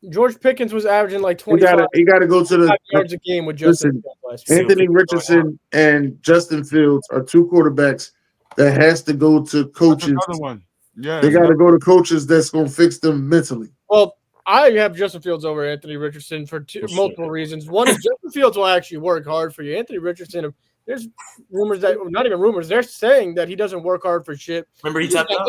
George Pickens was averaging like 25. He got to go to the yards a game with Justin Fields. Anthony Richardson and Justin Fields are 2 quarterbacks that has to go to coaches. That's another one. Yeah, they got to go to coaches that's going to fix them mentally. Well, I have Justin Fields over Anthony Richardson for multiple reasons. One is Justin Fields will actually work hard for you. Anthony Richardson, there's rumors that, not even rumors, they're saying that he doesn't work hard for shit. Remember he tapped out?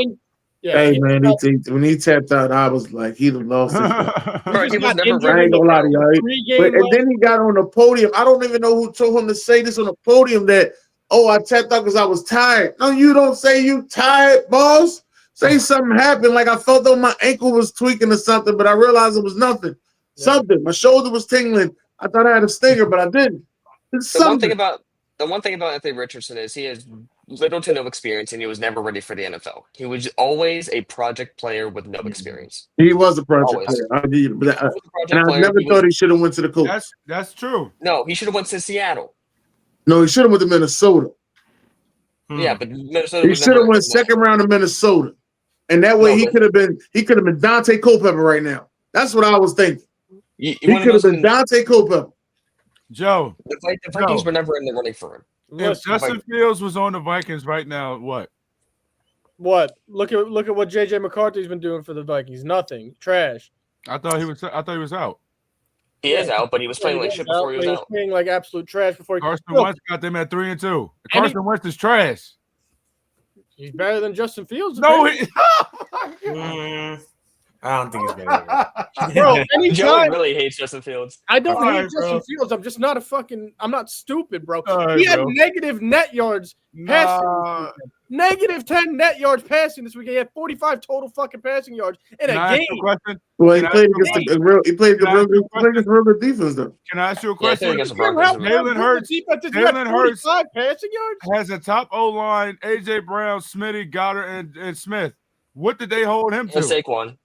Yeah, hey, man, when he tapped out, I was like, he'd have lost it. I ain't gonna lie to y'all. And then he got on the podium. I don't even know who told him to say this on the podium that, I tapped out because I was tired. No, you don't say you tired, boss. Say something happened, like I felt though my ankle was tweaking or something, but I realized it was nothing. Yeah. Something. My shoulder was tingling. I thought I had a stinger, but I didn't. It's the one thing about Anthony Richardson is he has little to no experience, and he was never ready for the NFL. He was always a project player with no experience. He was a project Always. player. And I never thought he should have went to the Colts. That's true. No, he should have went to Seattle. No, he should have went to Minnesota. Yeah, but Minnesota. He should have went second round to Minnesota, and that way he could have been Dante Culpepper right now. That's what I was thinking. He could have been Dante Culpepper. Joe, the Vikings were never in the running for him. If Justin Fields was on the Vikings right now, what? What? Look at what JJ McCarthy's been doing for the Vikings. Nothing. Trash. I thought he was out. He is out, but he was playing like shit before he was out. Playing like absolute trash before. Carson Wentz got them at 3-2. Carson Wentz is trash. He's better than Justin Fields. No, I don't think he's better. Bro, Joey really hates Justin Fields. I don't hate Justin Fields. I'm just not I'm not stupid, bro. He had negative net yards passing. Negative 10 net yards passing this week. He had 45 total fucking passing yards in a game. Well, he played against a real good defense, though. Can I ask you a question? Jalen Hurts passing yards has a top O-line, AJ Brown, Smitty, Goddard, and Smith. What did they hold him to? Saquon.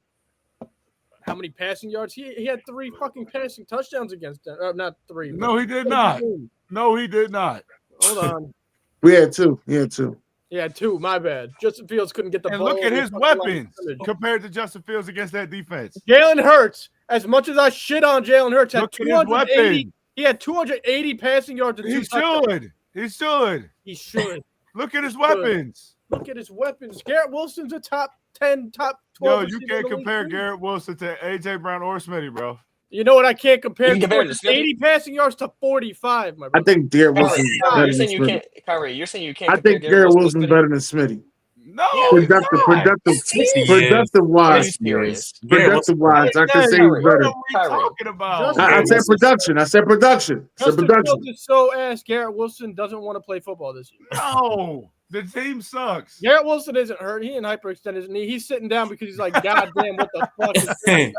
How many passing yards? He had 3 fucking passing touchdowns against them. Not 3. No, he did not. No, he did not. Hold on. We had 2. He had 2. Yeah, 2. My bad. Justin Fields couldn't get the ball. And look at his weapons compared to Justin Fields against that defense. Jalen Hurts, as much as I shit on Jalen Hurts, had 280. He had 280 passing yards. He should. Look at his weapons. Look at his weapons. Garrett Wilson's a top 10, top 12. Yo, you can't compare Garrett Wilson to AJ Brown or Smitty, bro. You know what? I can't compare. 80 passing yards to 45. My brother. I think Garrett Wilson. You're saying you can't. Kyrie, you're saying you can't. I think Garrett Wilson's better than Smitty. No, productive wise. Productive wise, I can say he's better. I said production. Justin Fields is so ass. Garrett Wilson doesn't want to play football this year. No, the team sucks. Garrett Wilson isn't hurt. He didn't hyperextend his knee. He's sitting down because he's like, God damn, what the fuck is this?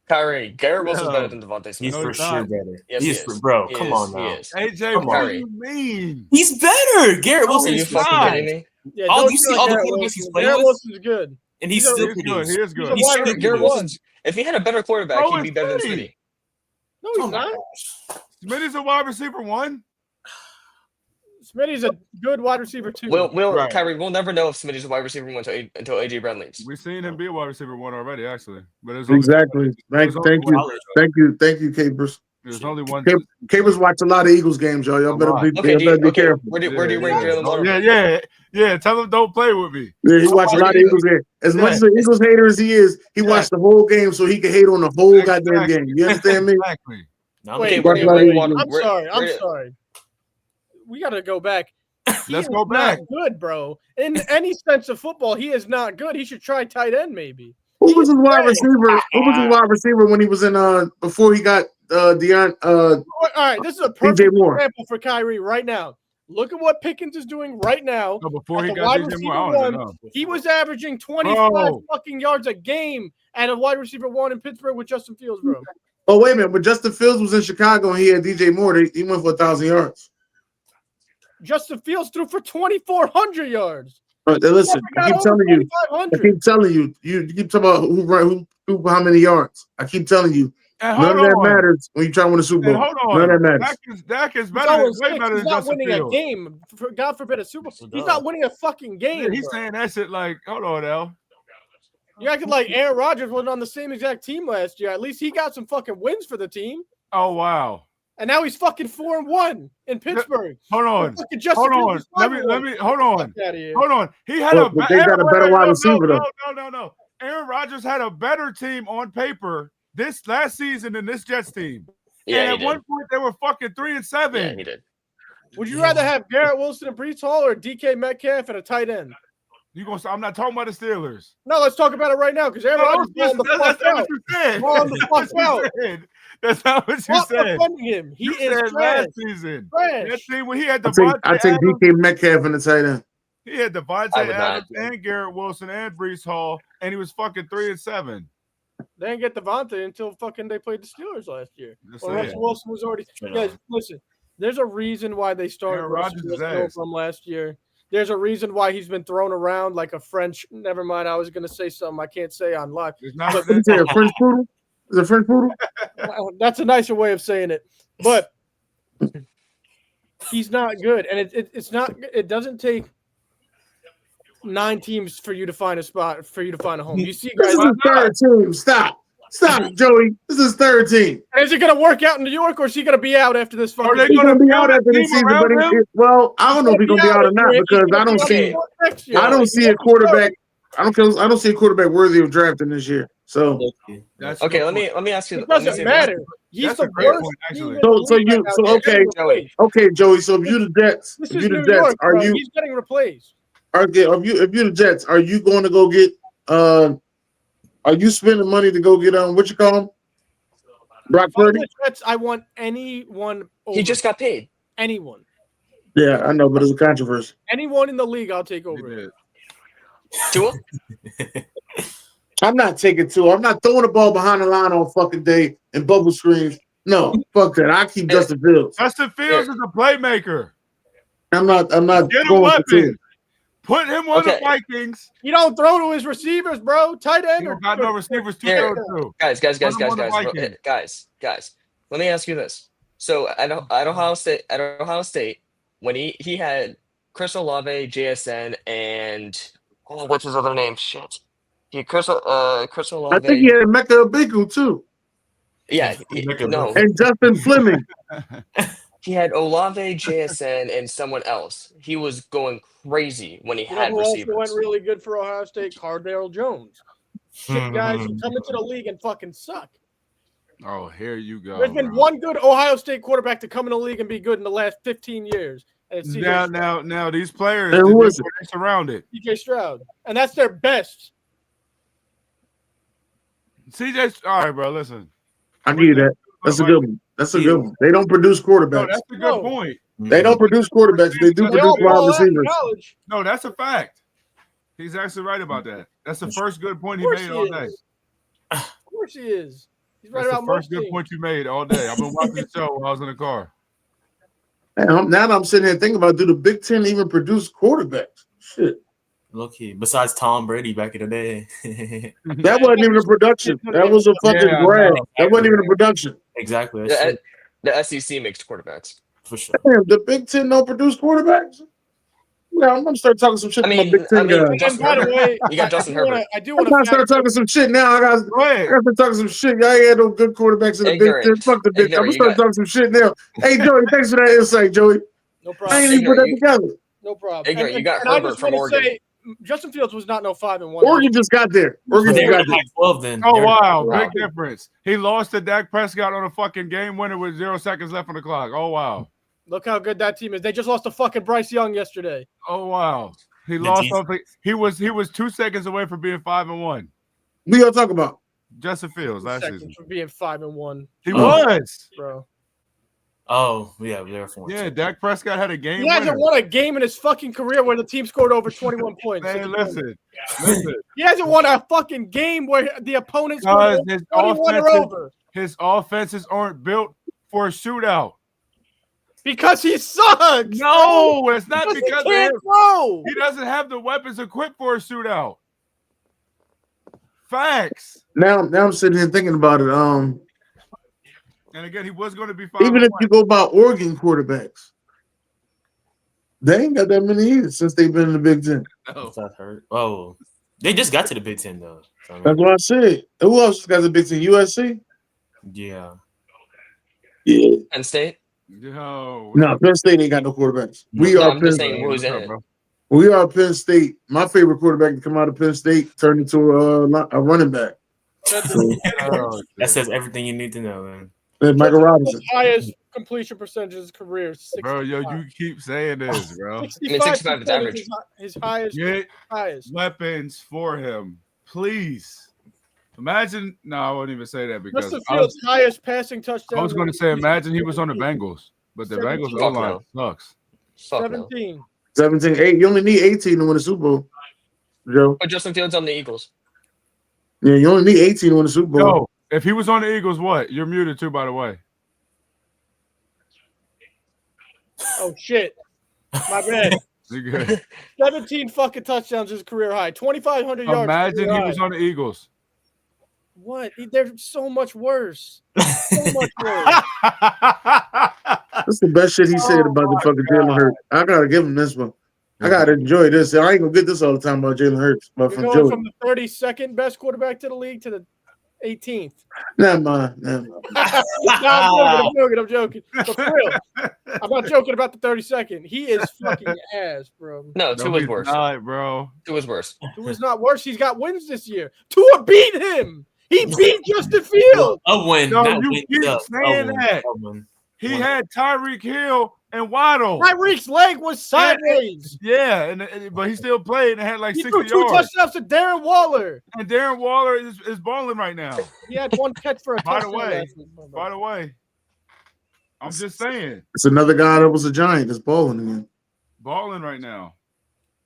Kyrie, Garrett Wilson's better than Devontae Smith. He's for sure better. Yes, he is. Bro, come on now. AJ, what do you mean? He's better. Garrett Wilson is fucking kidding me? Yeah, you see all the quarterbacks he's playing Garrett with? Wilson's good. And he's still good. He is good. Garrett Wilson's. If he had a better quarterback, he'd be better than Smitty. No, he's not. Smitty's a wide receiver 1. Smitty's a good wide receiver 2. Kyrie, we'll never know if Smitty's a wide receiver 1 until AJ Brown leaves. We've seen him be a wide receiver 1 already, actually. But exactly. Thank you, Capers. There's only one. Capers watch a lot of Eagles games, y'all. Y'all better be careful. Where do you rank Jalen Waddle? Yeah. Tell him don't play with me. Yeah, he watched a lot of Eagles games. As much as an Eagles hater as he is, he watched the whole game so he could hate on the whole goddamn game. You understand me? Exactly. I'm sorry. We got to go back. Let's go back. Not good, bro. In any sense of football, he is not good. He should try tight end, maybe. Who was his wide receiver? Who was his wide receiver when he was in before he got Deion? All right, this is a perfect example for Kyrie right now. Look at what Pickens is doing right now. No, before he got DJ Moore, he was averaging 25 fucking yards a game at a wide receiver 1 in Pittsburgh with Justin Fields, bro. Oh, wait a minute. But Justin Fields was in Chicago and he had DJ Moore. He went for 1,000 yards. Justin Fields threw for 2,400 yards. Listen, I keep telling you. You keep talking about who threw how many yards. I keep telling you. None of that matters when you try to win a Super Bowl. None of that matters. Dak is better. Way better than Justin Fields. He's not winning a game. God forbid a Super Bowl. He's not winning a fucking game. He's saying that shit like, hold on, L. You're acting like Aaron Rodgers wasn't on the same exact team last year. At least he got some fucking wins for the team. Oh, wow. And now he's fucking 4-1 in Pittsburgh. Hold on. Hold on. Hold on. He had they got a better wide receiver though. No. Aaron Rodgers had a better team on paper this last season than this Jets team. Yeah, and at one point they were fucking 3-7. Yeah, he did. Would you rather have Garrett Wilson and Breece Hall or DK Metcalf and a tight end? I'm not talking about the Steelers. No, let's talk about it right now because Aaron Rodgers is on the fuck out. That's not what you said. Defending him. He is said last season. Trash. That team when he had I take DK Metcalf in the tight end. He had Devontae Adams and Garrett Wilson and Breece Hall, and he was fucking 3-7. They didn't get Devontae until fucking they played the Steelers last year. Russell Wilson was already. Guys, listen. There's a reason why they started Aaron Rodgers' Russell ass. from last year. There's a reason why he's been thrown around like a French. Never mind. I was going to say something I can't say on live. It's not What is it, a French poodle? Is it a French poodle? That's a nicer way of saying it. But he's not good. And it's not. It doesn't take 9 teams for you to find a spot, for you to find a home. You see guys. This is his third team. Stop, Joey. This is his third team. Is he going to work out in New York, or is he going to be out after this fucking? He's going to be out after the season, but well, I don't know if he's going to be out or not because I don't see a quarterback. I don't see a quarterback worthy of drafting this year. So okay, let me ask you. It doesn't matter. He's the worst. Okay, Joey. So if you the Jets, are you? He's getting replaced. If you the Jets, are you going to go get? Are you spending money to go get what you call him? Brock Purdy? I want anyone. He just got paid. Anyone. Yeah, I know, but it's a controversy. Anyone in the league, I'll take over. Tua? I'm not taking Tua. I'm not throwing the ball behind the line all fucking day and bubble screens. No, fuck that. I keep Justin Fields. Justin Fields is a playmaker. I'm not Get a weapon. Put him on the Vikings. You don't throw to his receivers, bro. Tight end. You got no receivers to throw to. Guys. Let me ask you this. So at Ohio State, when he had Chris Olave, JSN, and what's his other name? Shit. Chris Olave. I think he had Mecca Abiku too. Yeah. No. And Justin Fleming. He had Olave, JSN, and someone else. He was going crazy when he had receivers. Also went really good for Ohio State, Cardale Jones. Shit, guys who come into the league and fucking suck. Oh, here you go. There's been one good Ohio State quarterback to come in the league and be good in the last 15 years. And it's now these players, who is it? Surrounded. CJ Stroud, and that's their best. CJ, all right, bro. Listen, I give you that. That's a good one. That's a good one. They don't produce quarterbacks. No, that's a good point. They don't produce quarterbacks. They do produce wide receivers. No, that's a fact. He's actually right about that. That's the first good point he made all day. Of course he is. He's right That's about the first good point you made all day. I've been watching the show while I was in the car. Now that I'm sitting here thinking about, do the Big Ten even produce quarterbacks? Shit. Low-key. Besides Tom Brady back in the day. That wasn't even a production. That was a fucking grab. That wasn't even a production. Exactly. The SEC makes quarterbacks. For sure. Damn, the Big Ten don't produce quarterbacks? Yeah, I'm gonna start talking some shit about Big Ten guys. And by the way, you got Justin Herbert. I do want to start talking some shit now. I got to start talking some shit. Y'all ain't had no good quarterbacks in the Big Ten. Fuck the Big Ten. I'm gonna start talking some shit now. Hey, Joey, thanks for that insight, Joey. No problem. I ain't even put that together. No problem. You got Herbert from Oregon. Justin Fields was not no 5-1. Oregon just got there. Oregon just got there. 12 then. Oh, wow. Big difference. He lost to Dak Prescott on a fucking game winner with 0 seconds left on the clock. Oh, wow. Look how good that team is. They just lost to fucking Bryce Young yesterday. Oh, wow. He lost something. He was 2 seconds away from being 5-1. Who y'all talk about? Justin Fields last season. From being 5-1. He was. Bro. Oh, yeah, therefore. Yeah, Dak Prescott had a game. He hasn't won a game in his fucking career where the team scored over 21 points. Man, listen. He hasn't won a fucking game where the opponents scored 21 or over. His offenses aren't built for a shootout. Because he sucks. No, it's not because he can't throw. He doesn't have the weapons equipped for a shootout. Facts. Now I'm sitting here thinking about it. And again, he was going to be 5-1. Even if you go by Oregon quarterbacks, they ain't got that many either since they've been in the Big Ten. Oh, they just got to the Big Ten though. So, that's what I said. Who else got the Big Ten? USC? Yeah. Penn State? No, Penn State ain't got no quarterbacks. We are Penn State. We are Penn State. My favorite quarterback to come out of Penn State turned into a running back. That says everything you need to know, man. Michael Robinson. Highest completion percentage of his career. 65. Bro, you keep saying this, bro. 65 is average. His highest. Get highest weapons for him, please. Imagine. No, I wouldn't even say that because Justin Fields' highest passing touchdown. I was going to say, imagine he was on the Bengals, but the Bengals O-line sucks. 17. 17-8. You only need 18 to win a Super Bowl, Joe. Put Justin Fields on the Eagles. Yeah, you only need 18 to win a Super Bowl. No, if he was on the Eagles, what? You're muted too, by the way. Oh shit, my bad. 17 fucking touchdowns is career high. 2,500 yards. Imagine he was on the Eagles. What? They're so much worse. So much worse. That's the best shit he said about the fucking Jalen Hurts. I gotta give him this one. I gotta enjoy this. I ain't gonna get this all the time about Jalen Hurts, but You're from going Joey. from the 32nd best quarterback to the league to the 18th. Never mind. No, I'm joking. But for real, I'm not joking about the 32nd. He is fucking ass, bro. No, Tua is worse. Bro. Tua's worse. Tua's not worse. He's got wins this year. Tua beat him. He beat Justin Fields. A win. No, not you win, keep no, saying a that. win. He had Tyreek Hill and Waddle. Tyreek's leg was sideways. Yeah, but he still played and had like He 60 threw 2 yards. touchdowns to Darren Waller. And Darren Waller is balling right now. He had 1 catch for a touchdown. By the way, I'm just saying. It's another guy that was a Giant that's balling again. Balling right now.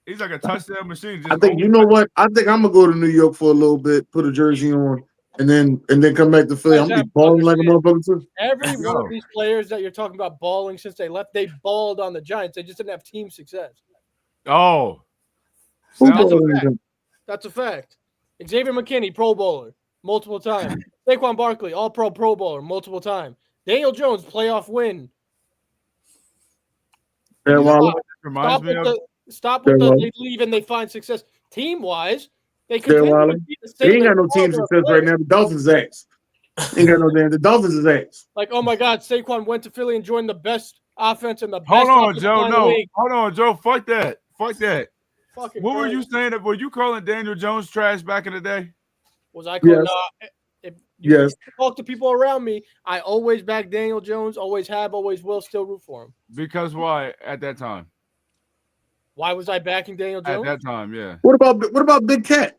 He's like a touchdown machine. I think you know what? I think I'm gonna go to New York for a little bit, put a jersey on, and then come back to Philly. I'm gonna be balling like a motherfucker too. Every one of these players that you're talking about balling since they left, they balled on the Giants. They just didn't have team success. Oh. That's a fact. Xavier McKinney, Pro Bowler, multiple times. Saquon Barkley, All-Pro Pro Bowler, multiple times. Daniel Jones, playoff win. Stop with the they leave and they find success. Team-wise, they continue to be the same. He ain't got no team success right now. The Dolphins' ass. Ain't got no damn. The Dolphins' ass. Like, oh my God, Saquon went to Philly and joined the best offense and the best. Hold on, Joe. No, hold on, Joe. Fuck that. Fucking what were you saying? Were you calling Daniel Jones trash back in the day? Was I calling? Yes. Yes. Talk to people around me. I always back Daniel Jones. Always have. Always will. Still root for him. Because why? At that time. Why was I backing Daniel Jones? At that time, yeah. What about Big Cat?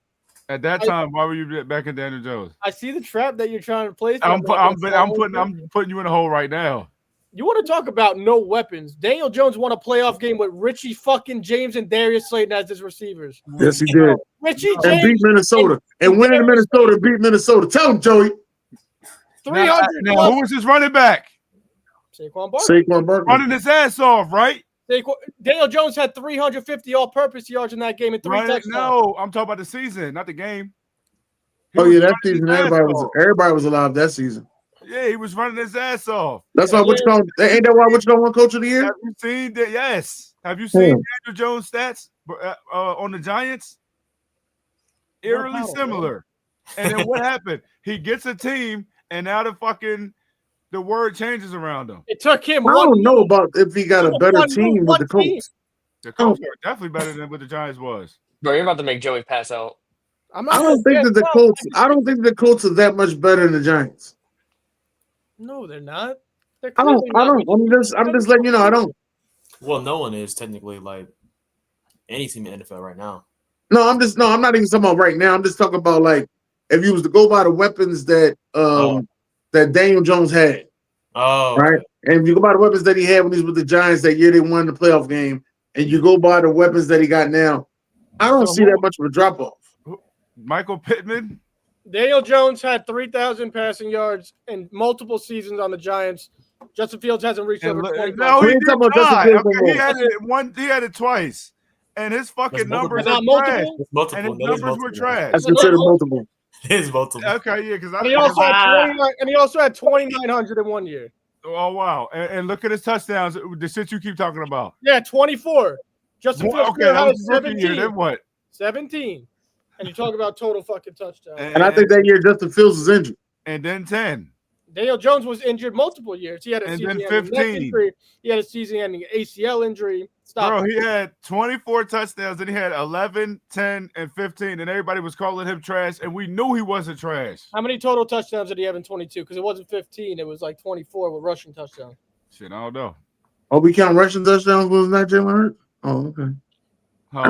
At that time, why were you backing Daniel Jones? I see the trap that you're trying to place. I'm putting you in a hole right now. You want to talk about no weapons? Daniel Jones won a playoff game with Richie fucking James and Darius Slayton as his receivers. Yes, he did. Richie James and beat Minnesota and winning Minnesota. Beat Minnesota. Tell him, Joey. 300. Now, who was his running back? Saquon Barkley. Running his ass off, right? Daniel Jones had 350 all-purpose yards in that game and 3 touchdowns. No, I'm talking about the season, not the game. That season, everybody was alive that season. Yeah, he was running his ass off. That's why ain't that why what you don't want coach of the year? Have you seen that? Yes. Have you seen Daniel Jones' stats on the Giants? Eerily similar. And then what happened? He gets a team, and now the word changes around him. It took him. I don't know about if he got a better team with the Colts. The Colts are definitely better than what the Giants was. Bro, you're about to make Joey pass out. I don't think the Colts are that much better than the Giants. No, they're not. I don't. I'm just letting you know. I don't. Well, no one is technically like any team in the NFL right now. No, I'm not even talking about right now. I'm just talking about like if you was to go by the weapons that that Daniel Jones had. Oh, right. And if you go by the weapons that he had when he was with the Giants that year they won the playoff game, and you go by the weapons that he got now, I don't see that much of a drop off. Michael Pittman. Daniel Jones had 3,000 passing yards in multiple seasons on the Giants. Justin Fields hasn't reached over 20. No, he did not. He had it twice. And his fucking numbers are trash. And his numbers were trash. That's considered multiple. It is multiple. Okay, yeah, because he also had 2,900 in 1 year. Oh, wow. And look at his touchdowns, the shit you keep talking about. Yeah, 24. Justin Fields had 17. Year, then what? 17. And you talk about total fucking touchdowns. And I think that year Justin Fields was injured. And then 10. Daniel Jones was injured multiple years. He had a season-ending neck injury. He had a season-ending ACL injury. Bro, he had 24 touchdowns, and he had 11, 10, and 15, and everybody was calling him trash, and we knew he wasn't trash. How many total touchdowns did he have in 22? Because it wasn't 15. It was like 24 with rushing touchdowns. Shit, I don't know. Oh, we count rushing touchdowns was not Jalen Hurts? Oh, okay. I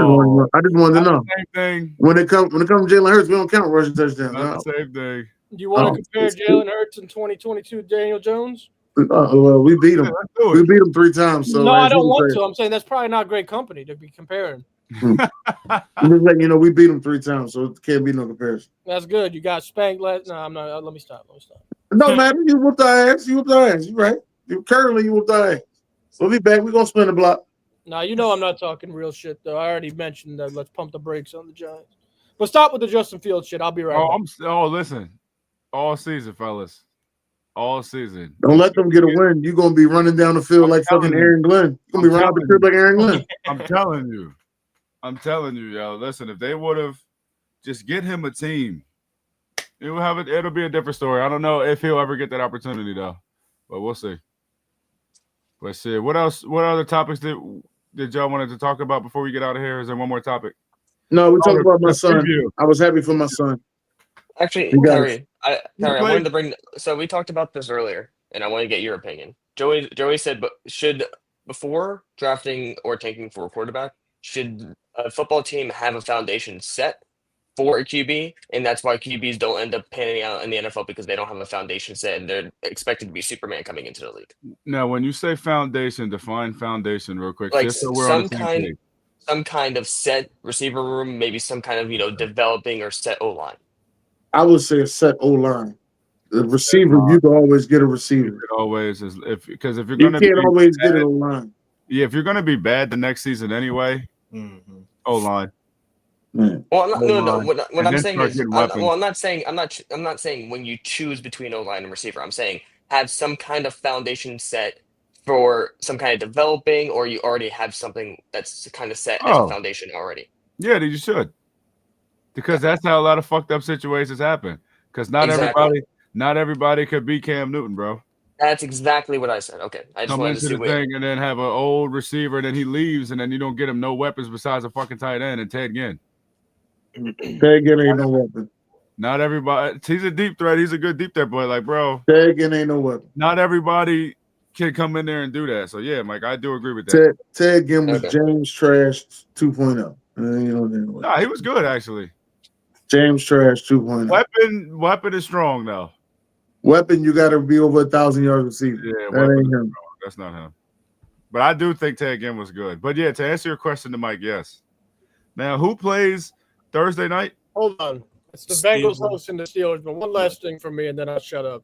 just wanted to know. Same thing. When it comes to Jalen Hurts, we don't count rushing touchdowns. Not the same thing. Do you want to compare Jalen Hurts in 2022 to Daniel Jones? Well, we beat him. We beat him 3 times. So no, I don't want to. I'm saying that's probably not great company to be comparing. I'm just letting you know we beat him 3 times, so it can't be no comparison. That's good. You got spanked last. No, I'm not. Let me stop. No, man, you whooped our ass. You whooped our ass. You right. Currently, you whooped our ass. We'll be back. We're gonna spin the block. Now you know I'm not talking real shit though. I already mentioned that. Let's pump the brakes on the Giants. But stop with the Justin Fields shit. I'll be right back. Listen, all season, fellas, all season. Don't let them get a win. You're gonna be running down the field like fucking Aaron Glenn. You're gonna be running out the field like Aaron Glenn. I'm telling you, yo. Listen, if they would have just get him a team, it'll be a different story. I don't know if he'll ever get that opportunity though, but we'll see. Let's see. What else? What other topics did y'all wanted to talk about before we get out of here? Is there one more topic? No, we talked about my son. I was happy for my son. Actually, Harry, I wanted to bring. So we talked about this earlier, and I want to get your opinion. Joey said, but before drafting or tanking for a quarterback, should a football team have a foundation set for a QB, and that's why QBs don't end up panning out in the NFL because they don't have a foundation set, and they're expected to be Superman coming into the league. Now, when you say foundation, define foundation real quick. Like just so we're on the same page. Some kind of set receiver room, maybe some kind of developing or set O-line. I would say a set O-line. The receiver, you can always get a receiver. Always is because if you're you gonna can't always get an O-line. Yeah, if you're gonna be bad the next season anyway, O-line. Well, no. What I'm saying is, I'm not saying when you choose between O-line and receiver. I'm saying have some kind of foundation set for some kind of developing, or you already have something that's kind of set as a foundation already. Yeah, you should, because that's how a lot of fucked up situations happen. Because not everybody could be Cam Newton, bro. That's exactly what I said. Okay, I just wanted to see the thing and then have an old receiver, and then he leaves, and then you don't get him no weapons besides a fucking tight end and Ted Ginn. Ted Ginn ain't no weapon. Not everybody. He's a deep threat. He's a good deep threat boy. Like, bro. Ted Ginn ain't no weapon. Not everybody can come in there and do that. So, yeah, Mike, I do agree with that. Ted Ginn was James Trash 2.0. Nah, he was good, actually. James Trash 2.0. Weapon is strong, though. Weapon, you got to be over 1,000 yards receiving. Yeah, that ain't him. That's not him. But I do think Ted Ginn was good. But, yeah, to answer your question to Mike, yes. Now, who plays Thursday night? Hold on. It's the Bengals hosting the Steelers, but one last thing from me, and then I'll shut up.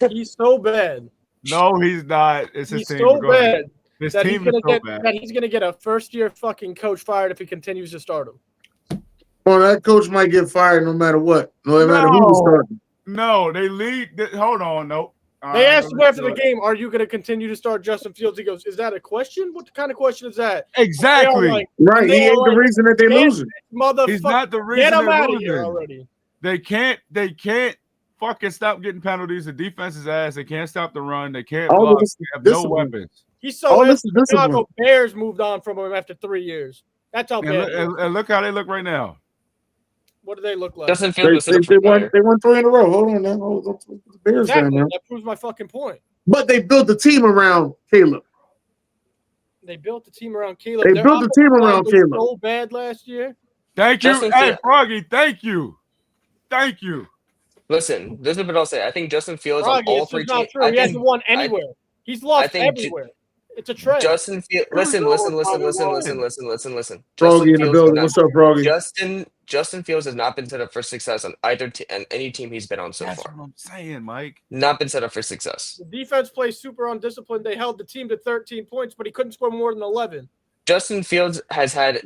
He's so bad. No, he's not. It's his team. So bad. His team is so bad. That he's going to get a first-year fucking coach fired if he continues to start him. Well, that coach might get fired no matter what. No matter who's starting. No, they lead. Hold on, no. They asked him after the game, are you going to continue to start Justin Fields? He goes, is that a question? What kind of question is that? Exactly. Right. He ain't the reason that they're losing. He's not the reason get him they're out losing. of here already. They can't fucking stop getting penalties. The defense is ass. They can't stop the run. They can't block. They have no weapons. He's so the Chicago Bears moved on from him after 3 years. That's how bad. And look how they look right now. What do they look like? Justin Fields they won 3 in a row. Hold on now. The Bears exactly. That proves my fucking point. But they built the team around Caleb. They built the team around Caleb. They built the team around Caleb. So bad last year. Thank you. Hey, Froggy, thank you. Thank you. Listen, this is what I'll say. I think Justin Fields Froggy, on all three teams. He hasn't won anywhere. He's lost everywhere. It's a trend. Listen. Froggy in the building. What's up, Froggy? Justin Fields has not been set up for success on any team he's been on so far. That's what I'm saying, Mike. Not been set up for success. The defense plays super undisciplined. They held the team to 13 points, but he couldn't score more than 11. Justin Fields has had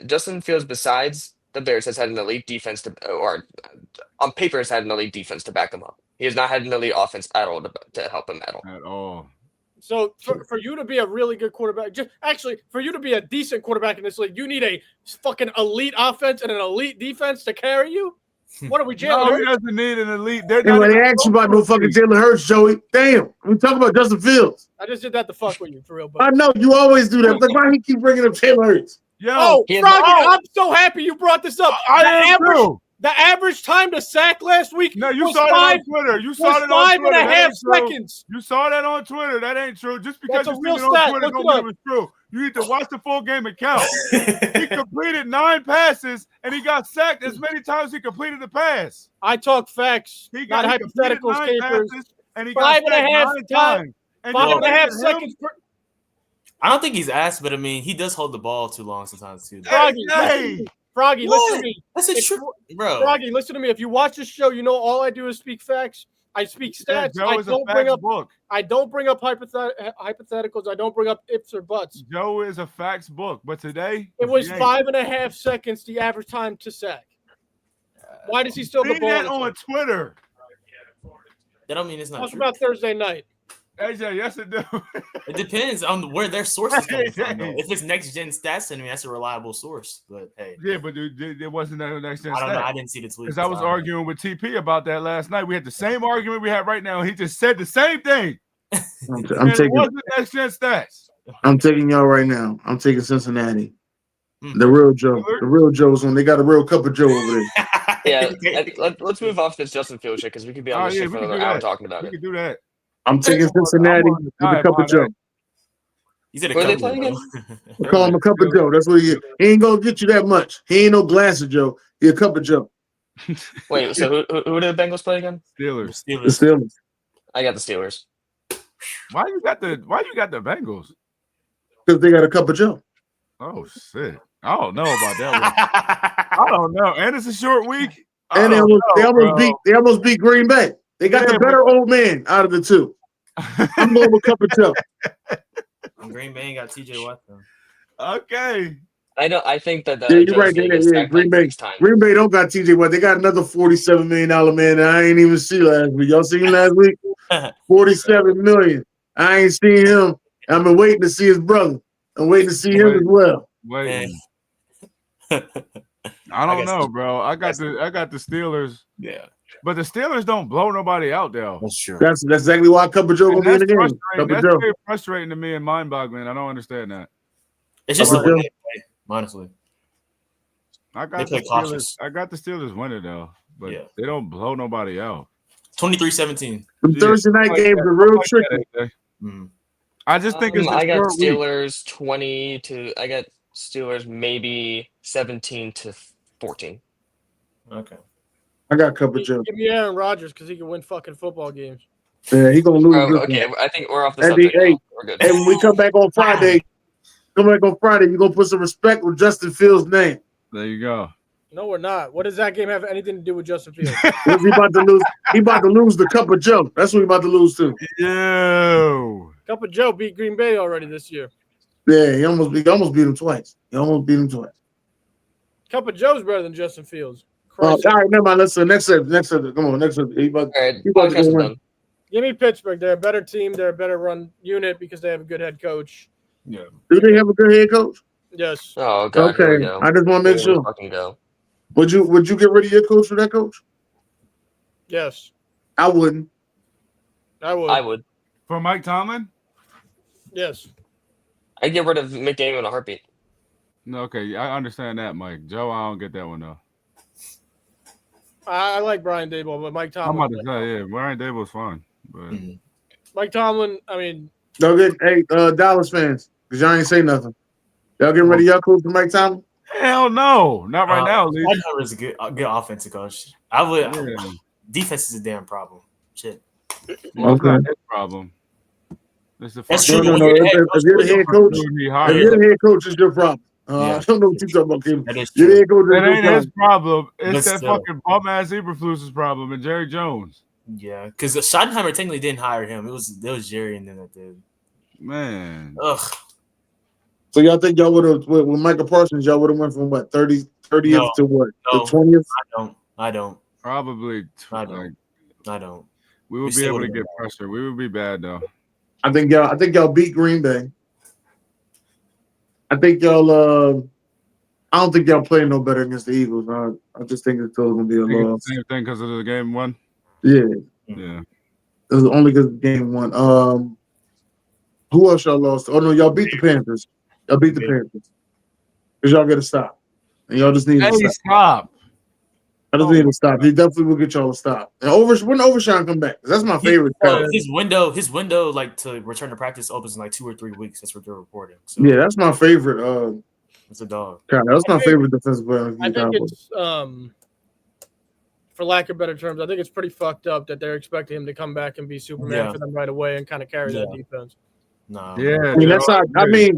Justin Fields besides the Bears has had an elite defense or on paper has had an elite defense to back him up. He has not had an elite offense at all to help him at all. At all. So for you to be a really good quarterback, for you to be a decent quarterback in this league, you need a fucking elite offense and an elite defense to carry you? What are we, Jalen Hurts? He doesn't need an elite. They asked you about no fucking Jalen Hurts, Joey. Damn. We talking about Justin Fields. I just did that to fuck with you, for real. Buddy. I know. You always do that. But why do you keep bringing up Jalen Hurts? Froggy, I'm so happy you brought this up. The average time to sack last week you saw that on Twitter. You saw that on Twitter. 5.5 seconds. You saw that on Twitter. That ain't true. Just because you see it on Twitter don't mean it was true. You need to watch the full game and count. He completed 9 passes, and he got sacked as many times as he completed the pass. I talk facts, not hypotheticals, Capers. And he got 5.5 times. 5.5 seconds. I don't think he's asked, but I mean, he does hold the ball too long sometimes too. Froggy, listen to me. That's a true, bro. Froggy, listen to me. If you watch this show, you know all I do is speak facts. I speak stats. Joe is a facts book. I don't bring up hypotheticals. I don't bring up ifs or buts. Joe is a facts book, but today it was 5.5 seconds the average time to sack. Why does he still have the ball? That on Twitter. That don't mean it's not Talk true. about Thursday night. AJ, yes it do. It depends on where their sources come from. Though. If it's Next Gen Stats, I mean that's a reliable source. But hey, yeah, but it wasn't that Next Gen Stats. I don't know. I didn't see the tweet because I was arguing with TP about that last night. We had the same argument we have right now. He just said the same thing. I'm taking it wasn't Next Gen Stats. I'm taking y'all right now. I'm taking Cincinnati. The real Joe. The real Joe's on. They got a real cup of Joe over there. Yeah, let's move off this Justin Fields shit because we could be on this shit for another hour talking about it. We could do that. I'm taking Cincinnati with a cup of Joe. He said Where are they playing again? Call him a cup of Joe. That's what he is. He ain't gonna get you that much. He ain't no glass of Joe. He a cup of Joe. Wait, so who did the Bengals play again? Steelers. The Steelers. I got the Steelers. Why you got the Bengals? Because they got a cup of Joe. Oh shit. I don't know about that one. I don't know. And it's a short week. And they almost beat Green Bay. They got the better old man out of the two. I'm going with cup of Joe. Green Bay got TJ Watt though. Okay. I think that you're right. Green Bay don't got TJ Watt. They got another $47 million man that I ain't even see last week. Y'all seen him last week? $47 million. I ain't seen him. I've been waiting to see his brother. I'm waiting to see him as well. Wait. I don't know, bro. I got the Steelers. Yeah. But the Steelers don't blow nobody out, though. That's true. That's exactly why Cup of Joe gonna be in the game. That's very frustrating to me and mind-boggling. I don't understand that. It's just the way they play, honestly. I got the Steelers winning though, but they don't blow nobody out. 23-17. The Thursday night games are real tricky. I just think it's I got Steelers 20 to. I got Steelers maybe 17-14. Okay. I got Cup of Joe. Give me Aaron Rodgers because he can win fucking football games. Yeah, he gonna lose. Okay, I think we're off the subject. We're good. And when we come back on Friday, you're gonna put some respect with Justin Fields' name. There you go. No, we're not. What does that game have anything to do with Justin Fields? He about to lose. He about to lose the Cup of Joe. That's what he about to lose to. Yo. Cup of Joe beat Green Bay already this year. Yeah, he almost beat him twice. Cup of Joe's better than Justin Fields. All right, never mind. Let's next subject. Come on, next subject. He about to win. Give me Pittsburgh. They're a better team. They're a better run unit because they have a good head coach. Yeah. Do they have a good head coach? Yes. Oh, God. Okay. I just want to make sure. Fucking go. Would you get rid of your coach for that coach? Yes. I wouldn't. I would. For Mike Tomlin? Yes. I'd get rid of McDaniel in a heartbeat. No, okay. I understand that, Mike. Joe, I don't get that one, though. I like Brian Daboll, but Mike Tomlin. I'm about to say, yeah, Brian Daboll's fine. But Mike Tomlin, I mean. Don't get, hey, Dallas fans, because y'all ain't say nothing. Y'all getting rid of your coach for Mike Tomlin? Hell no. Not right now, Lee. Mike Tomlin is a good offensive coach. Defense is a damn problem. Shit. Well, it's not his problem. That's true. If you're the head coach, it's your problem. I don't know what you're talking about, Kim. That ain't his problem. It's that fucking bum-ass Eberflus's problem and Jerry Jones. Yeah, because Schottenheimer technically didn't hire him. It was Jerry and then that did. Man. Ugh. So y'all think y'all would have with Michael Parsons? Y'all would have went from what 30th to what the 20th? I don't. Probably. I don't. We would be able to get pressure. We would be bad though. I think y'all beat Green Bay. I think y'all. I don't think y'all play no better against the Eagles. I just think it's still gonna be a loss. Same thing because of the game one. Yeah. It was only because of game one. Who else y'all lost? Oh no, y'all beat the Panthers. Y'all beat the Panthers. Because y'all got to stop. And y'all just need to stop. I just need to stop. He definitely will get y'all to stop. And when Overshawn come back? That's my favorite. His window, like to return to practice, opens in like 2 or 3 weeks. That's what they're reporting. So. Yeah, that's my favorite. It's a dog. God, that's my favorite defensive player. I think it's for lack of better terms, I think it's pretty fucked up that they're expecting him to come back and be Superman for them right away and kind of carry that defense. No. Yeah.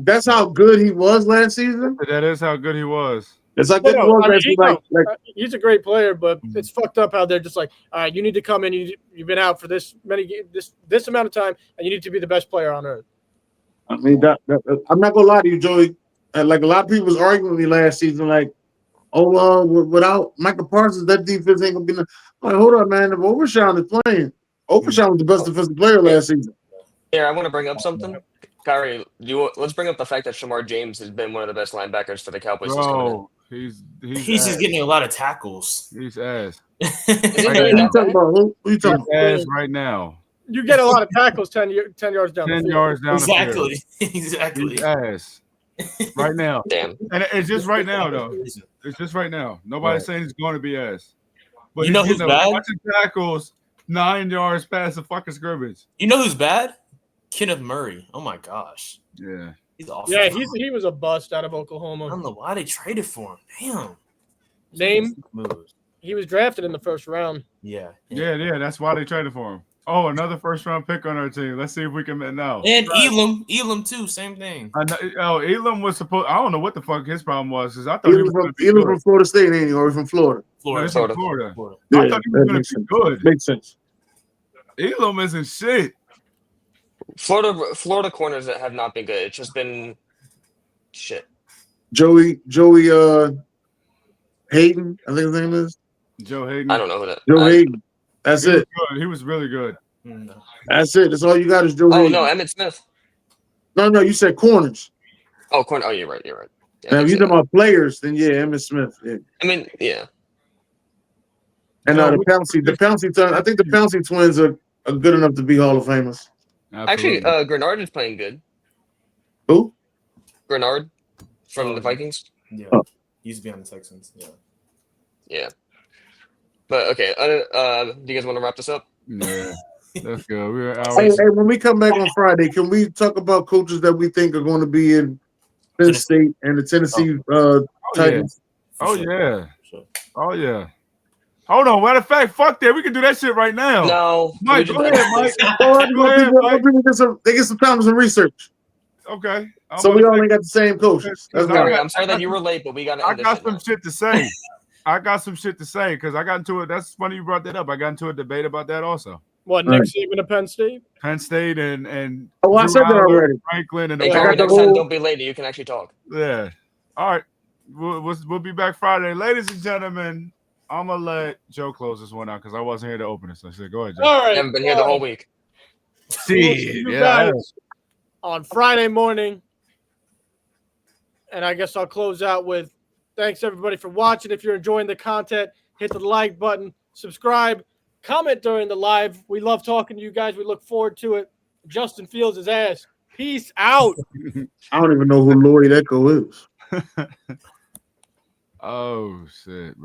That's how good he was last season. That is how good he was. It's like they he's a great player, but it's fucked up how they're just like, all right, you need to come in. You've been out for this amount of time, and you need to be the best player on earth. I mean, I'm not gonna lie to you, Joey. Like a lot of people was arguing with me last season, like, without Michael Parsons, that defense ain't gonna be. Like, hold on, man. If Overshown is playing, Overshown was the best defensive player last season. Yeah, I want to bring up something. Kyrie, let's bring up the fact that Shamar James has been one of the best linebackers for the Cowboys since coming in. He's just getting a lot of tackles. He's ass. Is it really that bad? Who you talking about? Ass right now. You get a lot of tackles 10 yards down. 10 yards down exactly. the field. Exactly. He's ass right now. Damn. And it's just right now, though. It's just right now. Nobody's saying he's going to be ass. But you know who's bad? A bunch of tackles 9 yards past the fucking scrimmage. You know who's bad? Kenneth Murray. Oh my gosh. Yeah. He's awful. Yeah, he was a bust out of Oklahoma. I don't know why they traded for him. Damn. Name. He was drafted in the first round. Yeah. That's why they traded for him. Oh, another first-round pick on our team. Let's see if we can now. And Elam too, same thing. Elam was supposed. I don't know what the fuck his problem was because I thought he was from Florida State, ain't he? Or from Florida? Florida. Yeah, I thought he was going to be good. Makes sense. Elam isn't shit. Florida corners that have not been good. It's just been shit. Joey Hayden, I think his name is. Joe Hayden. I don't know who that. Joe Hayden. That's it. He was really good. That's it. That's all you got is Joe Hayden. Oh no, Emmitt Smith. No, you said corners. Oh, corner. Oh, you're right. Yeah, now, if you're talking about players, then yeah, Emmitt Smith. Yeah. I mean, yeah. And the Pouncey, I think the Pouncey twins are good enough to be Hall of Famers. Absolutely. Actually, Grenard is playing good. Who? Grenard from the Vikings. Yeah, he used to be on the Texans. Yeah. But okay, do you guys want to wrap this up? Yeah, let's go. Hey, when we come back on Friday, can we talk about coaches that we think are going to be in Penn State and the Tennessee Titans? Oh yeah. Oh yeah. Hold on. Matter of fact, fuck that. We can do that shit right now. No. Mike, go ahead, Mike. They get some time to research. Okay. So we all ain't got the same coaches. I'm sorry that you were late, but we got to end this. I got some shit to say. Because I got into it. That's funny you brought that up. I got into a debate about that also. What, Nick Saban to Penn State? Penn State and I said that already. Franklin and next time, don't be late. You can actually talk. Yeah. All right. We'll be back Friday. Ladies and gentlemen, I'm going to let Joe close this one out because I wasn't here to open it. So I said, go ahead, Joe. All right. I haven't been here the whole week. See you guys on Friday morning. And I guess I'll close out with thanks, everybody, for watching. If you're enjoying the content, hit the like button, subscribe, comment during the live. We love talking to you guys. We look forward to it. Justin Fields' his ass. Peace out. I don't even know who Lloyd Echo is. Oh, shit, man.